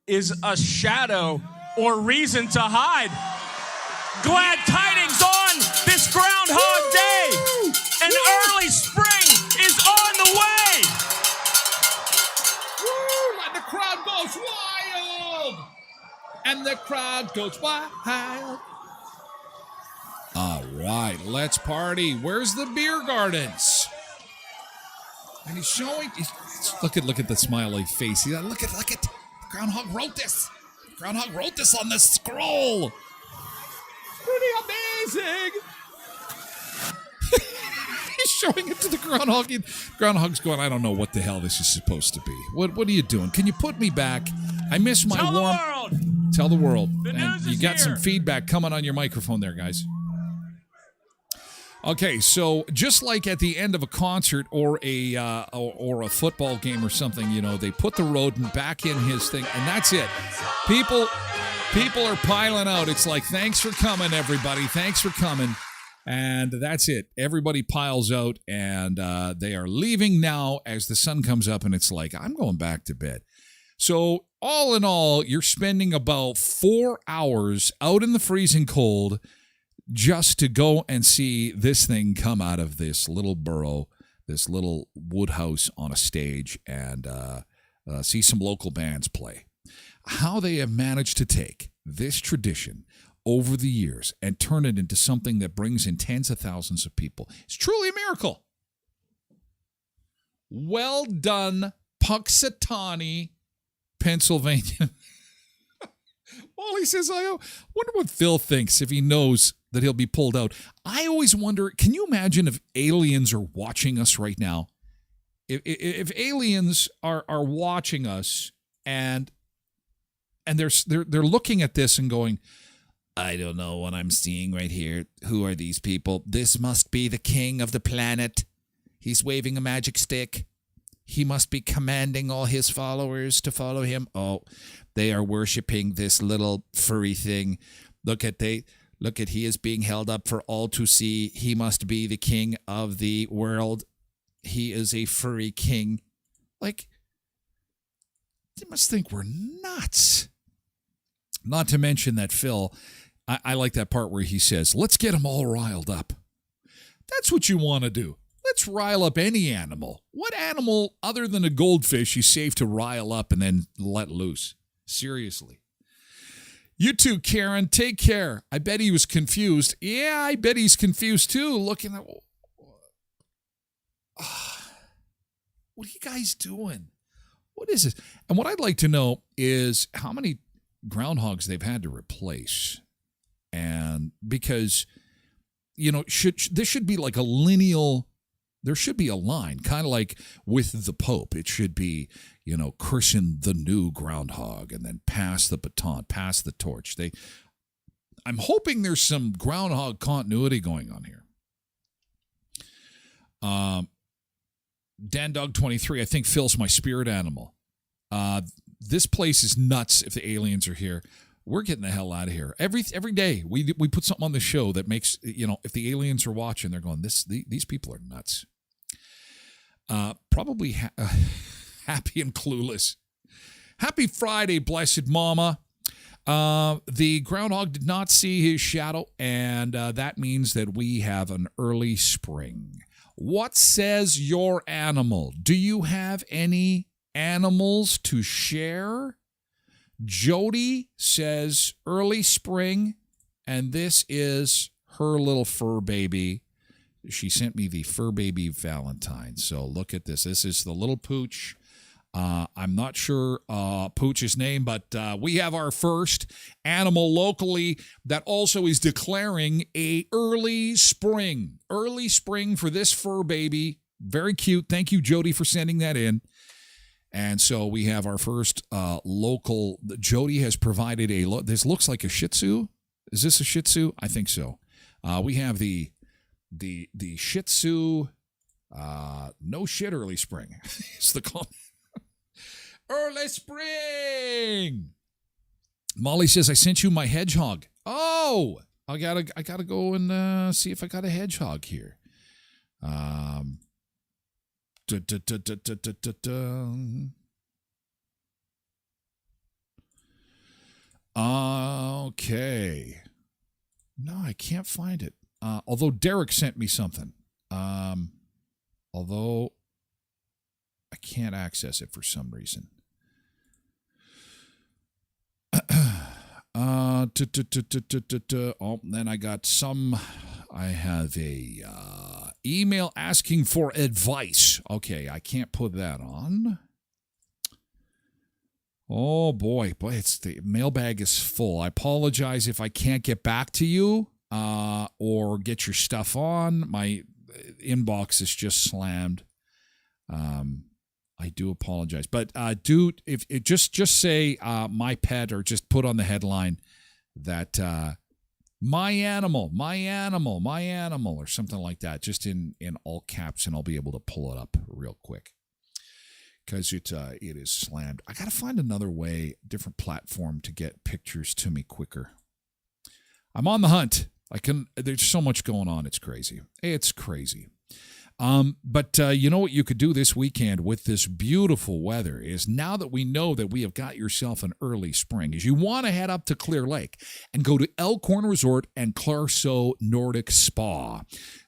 is a shadow or reason to hide. Glad tidings on this Groundhog Day. An early spring is on the way. Woo! And the crowd goes wild. And the crowd goes wild. All right, let's party. Where's the beer gardens? And he's showing. Look at the smiley face. Look at. Groundhog wrote this. Groundhog wrote this on the scroll. Pretty amazing. He's showing it to the groundhog. Groundhog's going, I don't know what the hell this is supposed to be. What are you doing? Can you put me back? I miss my Tell warm. the world. Tell the world. The and news you is got some here. feedback coming on your microphone there, guys. Okay, so just like at the end of a concert or a football game or something, you know, they put the rodent back in his thing, and that's it. People are piling out. It's like, thanks for coming, everybody. Thanks for coming. And that's it. Everybody piles out, and they are leaving now as the sun comes up, and it's like, I'm going back to bed. So all in all, you're spending about 4 hours out in the freezing cold just to go and see this thing come out of this little burrow, this little wood house on a stage, and see some local bands play. How they have managed to take this tradition over the years and turn it into something that brings in tens of thousands of people. It's truly a miracle. Well done, Punxsutawney, Pennsylvania. Well, he says, I wonder what Phil thinks if he knows that he'll be pulled out. I always wonder, can you imagine if aliens are watching us right now? If aliens are watching us and they're looking at this and going, I don't know what I'm seeing right here. Who are these people? This must be the king of the planet. He's waving a magic stick. He must be commanding all his followers to follow him. Oh, they are worshiping this little furry thing. Look at he is being held up for all to see. He must be the king of the world. He is a furry king. Like, they must think we're nuts. Not to mention that Phil, I like that part where he says, let's get them all riled up. That's what you want to do. Let's rile up any animal. What animal other than a goldfish is safe to rile up and then let loose? Seriously. You too, Karen. Take care. I bet he was confused. Yeah, I bet he's confused too. Looking at, what are you guys doing? What is this? And what I'd like to know is how many groundhogs they've had to replace. And because, this should be like a lineal. There should be a line, kind of like with the Pope. It should be, christen the new groundhog and then pass the baton, pass the torch. I'm hoping there's some groundhog continuity going on here. Dan Dog 23, I think Phil's my spirit animal. This place is nuts if the aliens are here. We're getting the hell out of here. Every day we put something on the show that makes, if the aliens are watching, they're going, these people are nuts. Probably happy and clueless. Happy Friday, blessed mama. The groundhog did not see his shadow, and that means that we have an early spring. What says your animal? Do you have any animals to share? Jody says early spring, and this is her little fur baby. She sent me the fur baby Valentine. So look at this. This is the little pooch. I'm not sure Pooch's name, but we have our first animal locally that also is declaring a early spring. Early spring for this fur baby. Very cute. Thank you, Jody, for sending that in. And so we have our first local. Jody has provided this looks like a Shih Tzu. Is this a Shih Tzu? I think so. We have the Shih Tzu. No shit, early spring. It's the call. Early spring. Molly says, I sent you my hedgehog. Oh, I gotta go and see if I got a hedgehog here. Okay. No, I can't find it. Although Derek sent me something. Although I can't access it for some reason. Then I got some. I have a email asking for advice. Okay, I can't put that on. Oh boy, it's the mailbag is full. I apologize if I can't get back to you or get your stuff on. My inbox is just slammed. I do apologize, but dude, if it just say my pet, or just put on the headline that my animal, or something like that, just in all caps, and I'll be able to pull it up real quick because it is slammed. I gotta find another way, different platform to get pictures to me quicker. I'm on the hunt. There's so much going on. It's crazy. It's crazy. But you know what you could do this weekend with this beautiful weather is, now that we know that we have got yourself an early spring, is you want to head up to Clear Lake and go to Elkhorn Resort and Clarso Nordic Spa.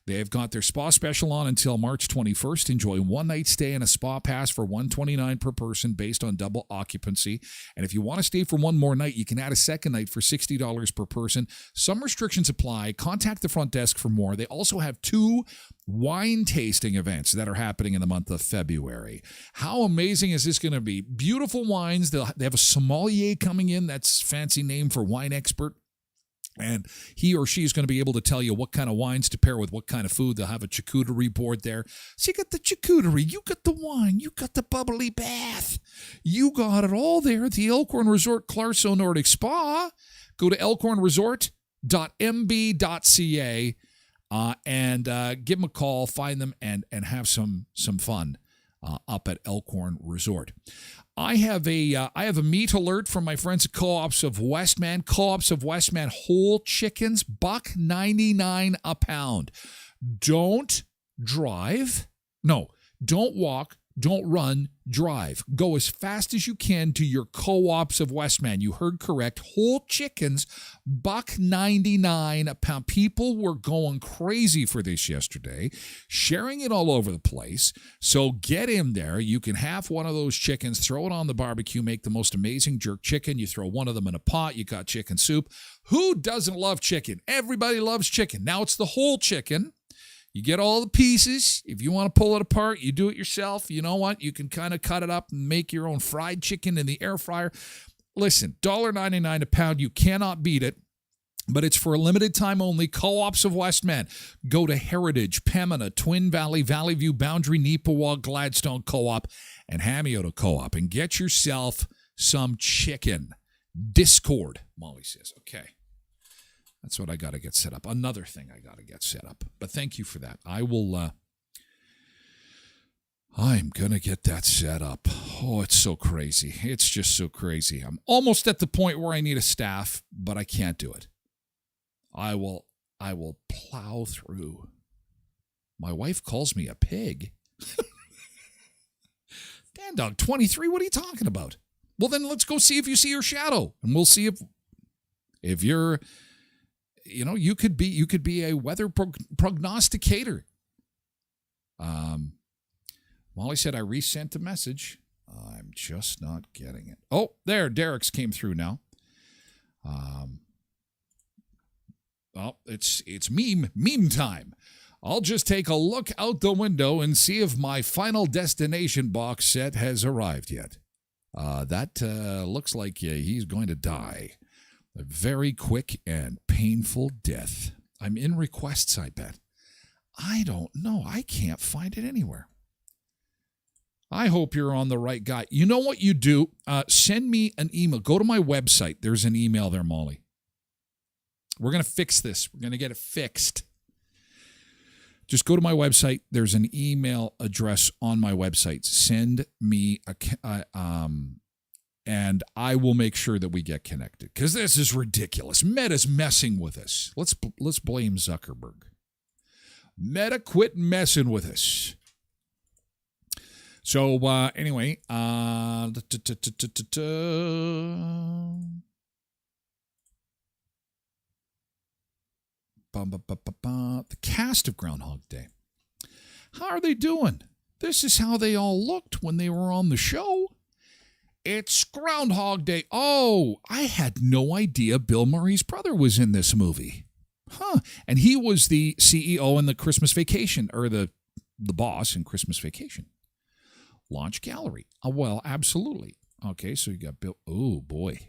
They've got their spa special on until March 21st. Enjoy one night stay and a spa pass for $129 per person based on double occupancy. And if you want to stay for one more night, you can add a second night for $60 per person. Some restrictions apply. Contact the front desk for more. They also have 2 wine tasting events that are happening in the month of February. How amazing is this going to be? Beautiful wines. They have a sommelier coming in. That's a fancy name for wine expert. And he or she is going to be able to tell you what kind of wines to pair with what kind of food. They'll have a charcuterie board there. So you got the charcuterie, you got the wine, you got the bubbly bath. You got it all there at the Elkhorn Resort Clarso Nordic Spa. Go to elkhornresort.mb.ca and give them a call, find them, and have some fun up at Elkhorn Resort. I have a meat alert from my friends at Co-ops of Westman. Co-ops of Westman whole chickens, $1.99 a pound. Don't drive. No, don't walk. Don't run, drive. Go as fast as you can to your Co-ops of Westman. You heard correct. Whole chickens, $1.99 a pound. People were going crazy for this yesterday, sharing it all over the place. So get in there. You can have one of those chickens, throw it on the barbecue, make the most amazing jerk chicken. You throw one of them in a pot. You got chicken soup. Who doesn't love chicken? Everybody loves chicken. Now it's the whole chicken. You get all the pieces. If you want to pull it apart, you do it yourself. You know what? You can kind of cut it up and make your own fried chicken in the air fryer. Listen, $1.99 a pound. You cannot beat it, but it's for a limited time only. Co-ops of Westman. Go to Heritage, Pembina, Twin Valley, Valley View, Boundary, Neepawa, Gladstone Co-op, and Hamiota Co-op, and get yourself some chicken. Discord, Molly says. Okay. That's what I got to get set up. Another thing I got to get set up. But thank you for that. I'm going to get that set up. Oh, it's so crazy. It's just so crazy. I'm almost at the point where I need a staff, but I can't do it. I will plow through. My wife calls me a pig. Dan Dog 23, what are you talking about? Well, then let's go see if you see your shadow. And we'll see if you're... You know, you could be a weather prognosticator. Molly said I resent a message. I'm just not getting it. Oh, there, Derek's came through now. Well, it's meme time. I'll just take a look out the window and see if my Final Destination box set has arrived yet. That looks like he's going to die. A very quick and painful death. I'm in requests, I bet. I don't know. I can't find it anywhere. I hope you're on the right guy. You know what you do? Send me an email. Go to my website. There's an email there, Molly. We're going to fix this. We're going to get it fixed. Just go to my website. There's an email address on my website. Send me and I will make sure that we get connected because this is ridiculous. Meta's messing with us. Let's blame Zuckerberg. Meta quit messing with us. So anyway, the cast of Groundhog Day. How are they doing? This is how they all looked when they were on the show. It's Groundhog Day. Oh, I had no idea Bill Murray's brother was in this movie. Huh. And he was the CEO in the Christmas Vacation, or the boss in Christmas Vacation. Launch Gallery. Oh, well, absolutely. Okay, so you got Bill. Oh, boy.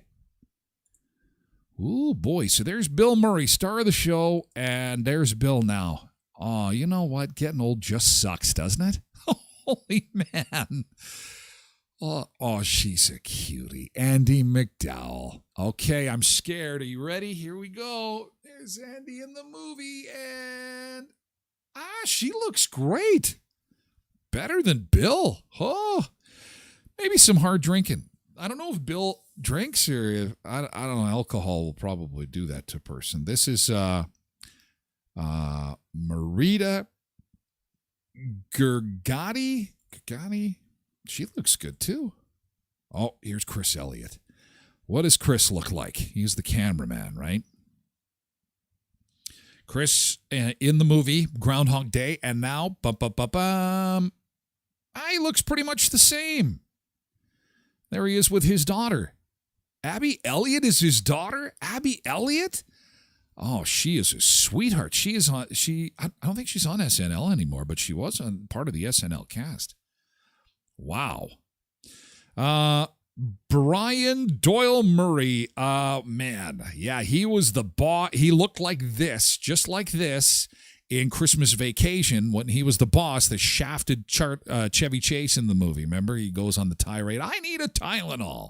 Oh, boy. So there's Bill Murray, star of the show, and there's Bill now. Oh, you know what? Getting old just sucks, doesn't it? Holy man. Oh, she's a cutie. Andy McDowell. Okay, I'm scared. Are you ready? Here we go. There's Andy in the movie, and she looks great. Better than Bill. Oh, maybe some hard drinking. I don't know if Bill drinks or if, I don't know. Alcohol will probably do that to a person. This is Marita Gergati. She looks good, too. Oh, here's Chris Elliott. What does Chris look like? He's the cameraman, right? Chris in the movie, Groundhog Day, and now, he looks pretty much the same. There he is with his daughter. Abby Elliott is his daughter? Abby Elliott? Oh, she is a sweetheart. I don't think she's on SNL anymore, but she was on part of the SNL cast. Wow. Brian Doyle Murray. Man. Yeah, he was the boss. He looked like this, just like this, in Christmas Vacation when he was the boss that shafted Chevy Chase in the movie. Remember? He goes on the tirade, I need a Tylenol.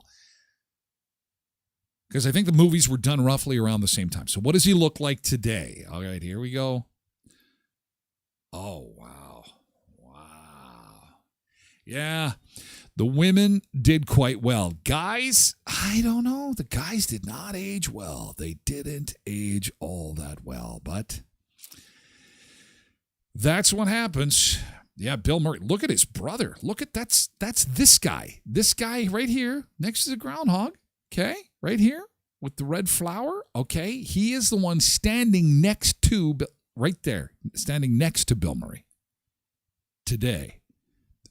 Because I think the movies were done roughly around the same time. So what does he look like today? All right, here we go. Oh, wow. Wow. Yeah, the women did quite well. Guys, I don't know. The guys did not age well. They didn't age all that well, but that's what happens. Yeah, Bill Murray. Look at his brother. Look at that's this guy. This guy right here next to the groundhog. Okay, right here with the red flower. Okay, he is the one standing next to, right there, standing next to Bill Murray today.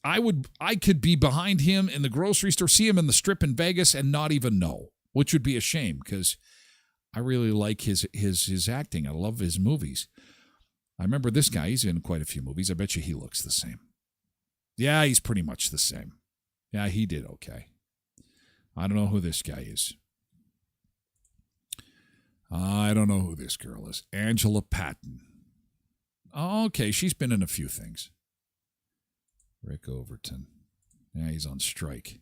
I could be behind him in the grocery store, see him in the strip in Vegas and not even know, which would be a shame because I really like his acting. I love his movies. I remember this guy. He's in quite a few movies. I bet you he looks the same. Yeah, he's pretty much the same. Yeah, he did okay. I don't know who this guy is. I don't know who this girl is. Angela Patton. Okay, she's been in a few things. Rick Overton. Yeah, he's on strike.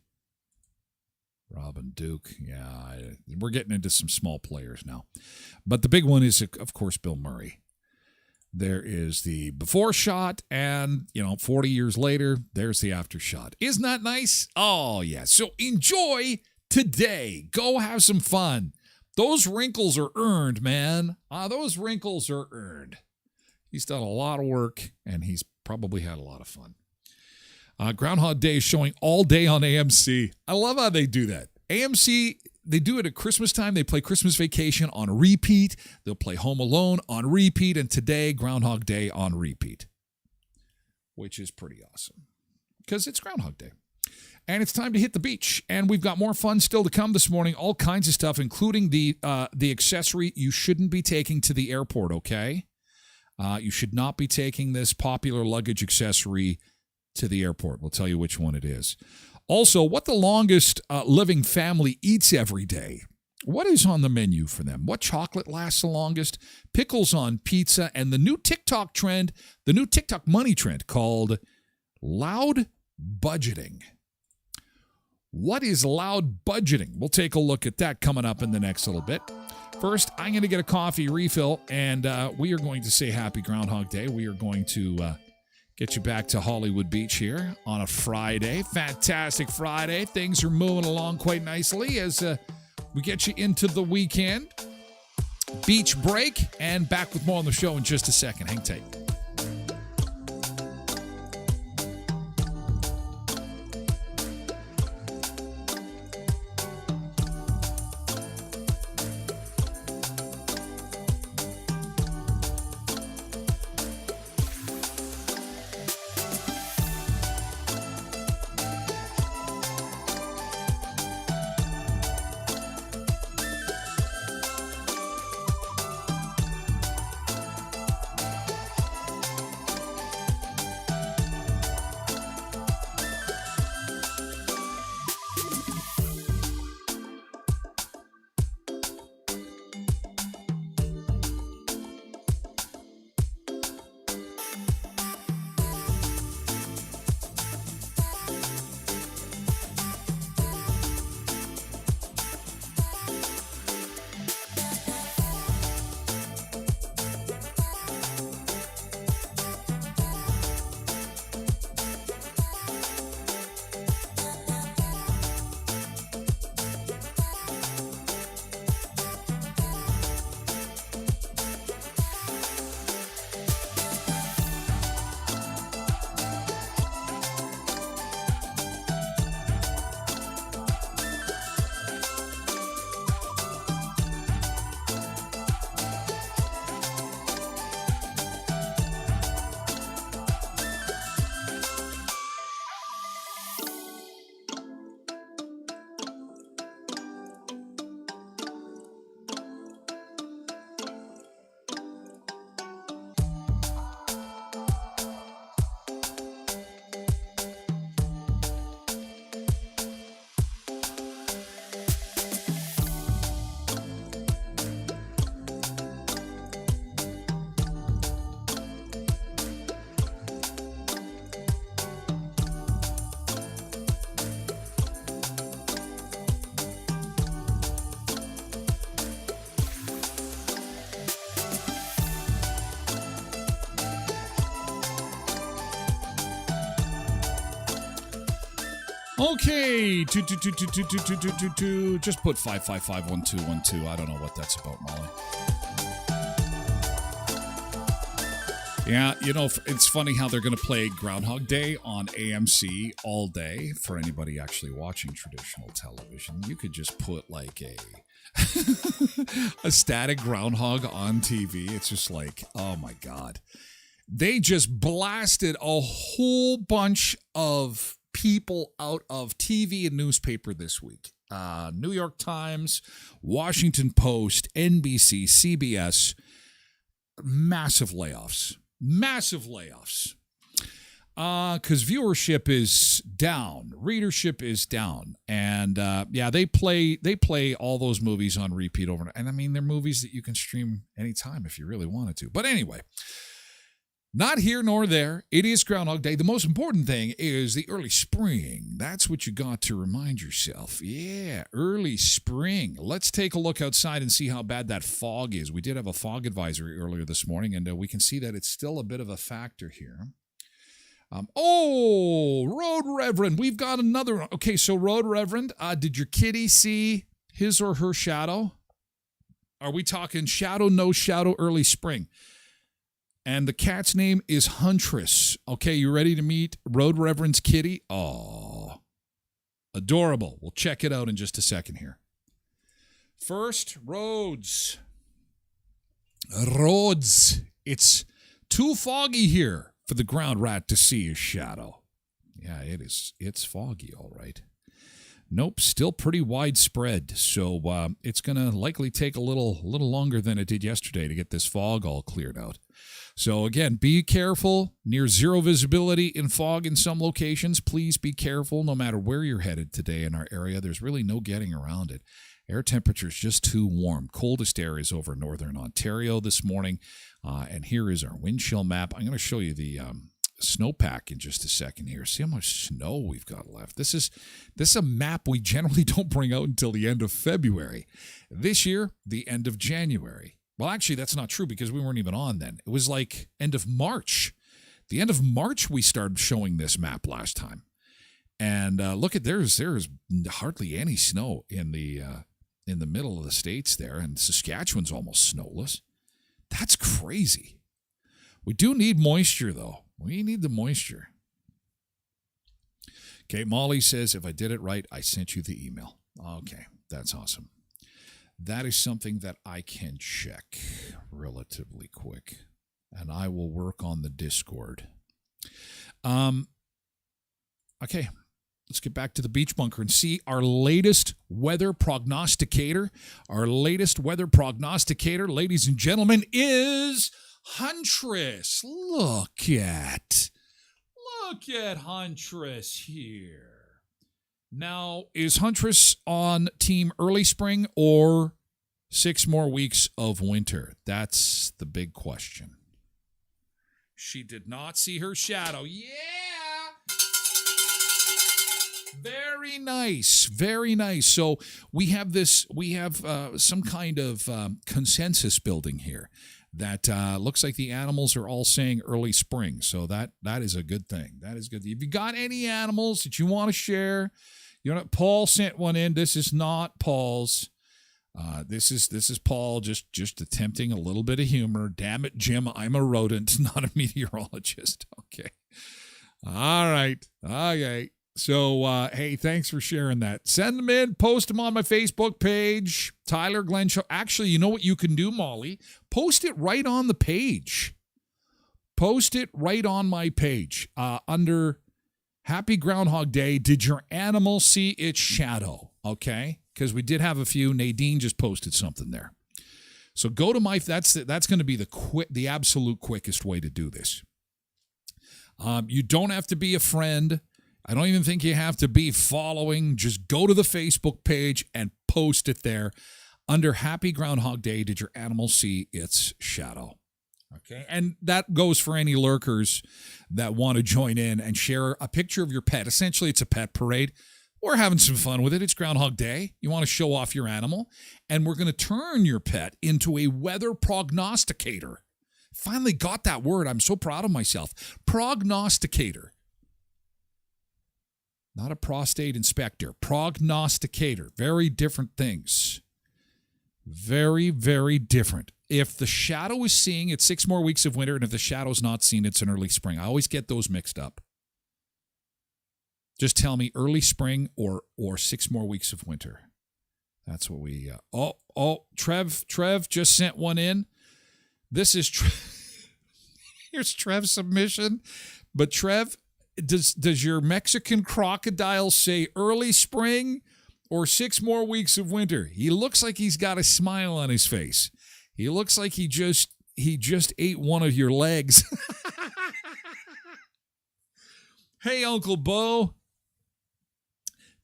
Robin Duke. Yeah, we're getting into some small players now. But the big one is, of course, Bill Murray. There is the before shot, and, 40 years later, there's the after shot. Isn't that nice? Oh, yeah. So enjoy today. Go have some fun. Those wrinkles are earned, man. Those wrinkles are earned. He's done a lot of work, and he's probably had a lot of fun. Groundhog Day is showing all day on AMC. I love how they do that. AMC, they do it at Christmas time. They play Christmas Vacation on repeat. They'll play Home Alone on repeat. And today, Groundhog Day on repeat, which is pretty awesome because it's Groundhog Day. And it's time to hit the beach. And we've got more fun still to come this morning. All kinds of stuff, including the accessory you shouldn't be taking to the airport, okay? You should not be taking this popular luggage accessory to the airport. We'll tell you which one it is. Also, what the longest living family eats every day. What is on the menu for them? What chocolate lasts the longest? Pickles on pizza, and the new TikTok trend, the new TikTok money trend called loud budgeting. What is loud budgeting? We'll take a look at that coming up in the next little bit. First, I'm going to get a coffee refill, and we are going to say Happy Groundhog Day. We are going to get you back to Hollywood Beach here on a Friday. Fantastic Friday. Things are moving along quite nicely as we get you into the weekend. Beach break, and back with more on the show in just a second. Hang tight. Okay, just put 5551212. I don't know what that's about, Molly. Yeah, it's funny how they're going to play Groundhog Day on AMC all day. For anybody actually watching traditional television, you could just put like a static groundhog on TV. It's just like, oh my God. They just blasted a whole bunch of people out of TV and newspaper this week. New York Times, Washington Post, NBC, CBS, massive layoffs. Massive layoffs. Because viewership is down, readership is down, and they play all those movies on repeat over. And I mean, they're movies that you can stream anytime if you really wanted to. But anyway, not here nor there. It is Groundhog Day. The most important thing is the early spring. That's what you got to remind yourself. Yeah, early spring. Let's take a look outside and see how bad that fog is. We did have a fog advisory earlier this morning, and we can see that it's still a bit of a factor here. Road Reverend. We've got another one. Okay, so Road Reverend, did your kitty see his or her shadow? Are we talking shadow, no shadow, early spring? And the cat's name is Huntress. Okay, you ready to meet Road Reverend's kitty? Oh, adorable. We'll check it out in just a second here. First, Rhodes. It's too foggy here for the ground rat to see his shadow. Yeah, it is. It's foggy, all right. Nope, still pretty widespread. So it's going to likely take a little longer than it did yesterday to get this fog all cleared out. So again, be careful. Near zero visibility in fog in some locations. Please be careful no matter where you're headed today in our area. There's really no getting around it. Air temperature is just too warm. Coldest air is over northern Ontario this morning. And here is our wind chill map. I'm going to show you the snowpack in just a second here. See how much snow we've got left. This is a map we generally don't bring out until the end of February. This year, the end of January. Well, actually, that's not true because we weren't even on then. It was like end of March. The end of March, we started showing this map last time. And look at there's hardly any snow in the middle of the states there, and Saskatchewan's almost snowless. That's crazy. We do need moisture, though. We need the moisture. Okay, Molly says, if I did it right, I sent you the email. Okay, that's awesome. That is something that I can check relatively quick, and I will work on the Discord. Okay, let's get back to the beach bunker and see our latest weather prognosticator. Our latest weather prognosticator, ladies and gentlemen, is Huntress. Look at Huntress here. Now, is Huntress on team early spring or 6 more weeks of winter? That's the big question. She did not see her shadow. Yeah! Very nice. Very nice. So we have some kind of consensus building here that looks like the animals are all saying early spring. So that is a good thing. That is good. If you got any animals that you want to share, Paul sent one in. This is not Paul's. This is Paul just attempting a little bit of humor. Damn it, Jim, I'm a rodent, not a meteorologist. Okay. All right. Okay. So, hey, thanks for sharing that. Send them in. Post them on my Facebook page, Tyler Glen Show. Actually, you know what you can do, Molly? Post it right on the page. Post it right on my page under Happy Groundhog Day. Did your animal see its shadow? Okay, because we did have a few. Nadine just posted something there. So go to my. That's going to be the absolute quickest way to do this. You don't have to be a friend. I don't even think you have to be following. Just go to the Facebook page and post it there under Happy Groundhog Day. Did your animal see its shadow? Okay, and that goes for any lurkers that want to join in and share a picture of your pet. Essentially, it's a pet parade. We're having some fun with it. It's Groundhog Day. You want to show off your animal, and we're going to turn your pet into a weather prognosticator. Finally got that word. I'm so proud of myself. Prognosticator. Not a prostate inspector. Prognosticator. Very different things. Very, very different. If the shadow is seeing, it's 6 more weeks of winter, and if the shadow's not seen, it's an early spring. I always get those mixed up. Just tell me early spring or 6 more weeks of winter. That's what we... Trev just sent one in. This is... Here's Trev's submission. But Trev, does your Mexican crocodile say early spring or 6 more weeks of winter? He looks like he's got a smile on his face. He looks like he just ate one of your legs. Hey, Uncle Bo.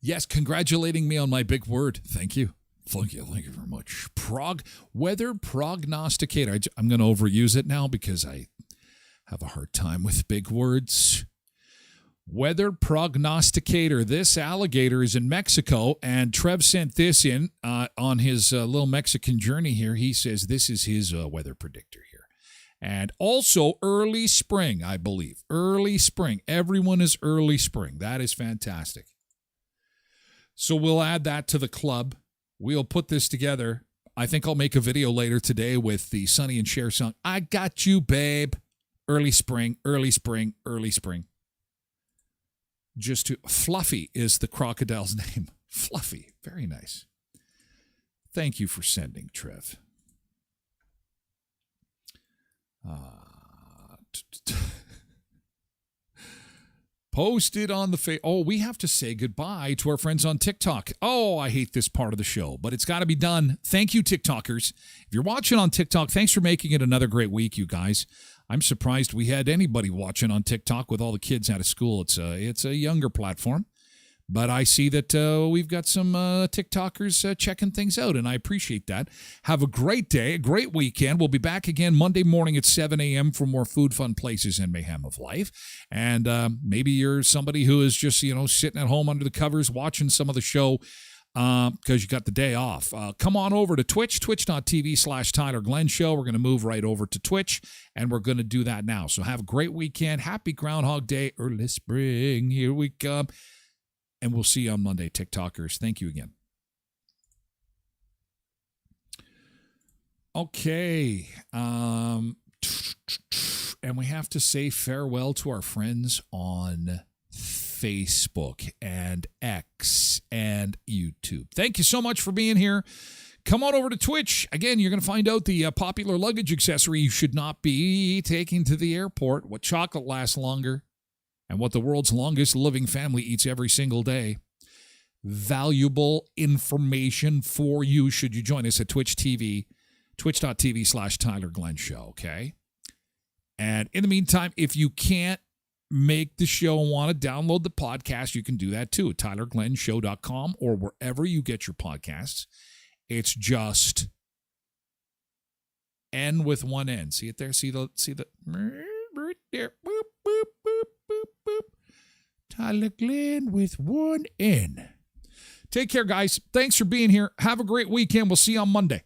Yes, congratulating me on my big word. Thank you. Thank you very much. Weather prognosticator. I'm going to overuse it now because I have a hard time with big words. Weather prognosticator. This alligator is in Mexico, and Trev sent this in on his little Mexican journey here. He says this is his weather predictor here. And also early spring, I believe. Early spring. Everyone is early spring. That is fantastic. So we'll add that to the club. We'll put this together. I think I'll make a video later today with the Sonny and Cher song, I Got You, Babe. Early spring, early spring, early spring. Fluffy is the crocodile's name. Fluffy. Very nice. Thank you for sending, Trev. Posted on the we have to say goodbye to our friends on TikTok. I hate this part of the show, but it's got to be done. Thank you, TikTokers. If you're watching on TikTok, thanks for making it another great week, you guys. I'm surprised we had anybody watching on TikTok with all the kids out of school. It's a younger platform, but I see that we've got some TikTokers checking things out, and I appreciate that. Have a great day, a great weekend. We'll be back again Monday morning at 7 a.m. for more food, fun, places, and mayhem of life. And maybe you're somebody who is just, sitting at home under the covers watching some of the show because you got the day off. Come on over to Twitch, twitch.tv/Tyler Glen Show. We're going to move right over to Twitch, and we're going to do that now. So have a great weekend. Happy Groundhog Day, early spring. Here we come. And we'll see you on Monday, TikTokers. Thank you again. Okay. And we have to say farewell to our friends on Facebook and X and YouTube. Thank you so much for being here. Come on over to Twitch. Again, you're going to find out the popular luggage accessory you should not be taking to the airport, what chocolate lasts longer, and what the world's longest living family eats every single day. Valuable information for you should you join us at Twitch TV, twitch.tv/Tyler Glen Show, okay? And in the meantime, if you can't make the show and want to download the podcast, you can do that too at tylerglenshow.com or wherever you get your podcasts. It's just N with one N. See it there? See the right there? Boop, boop, boop, boop, boop. Tyler Glen with one N. Take care, guys. Thanks for being here. Have a great weekend. We'll see you on Monday.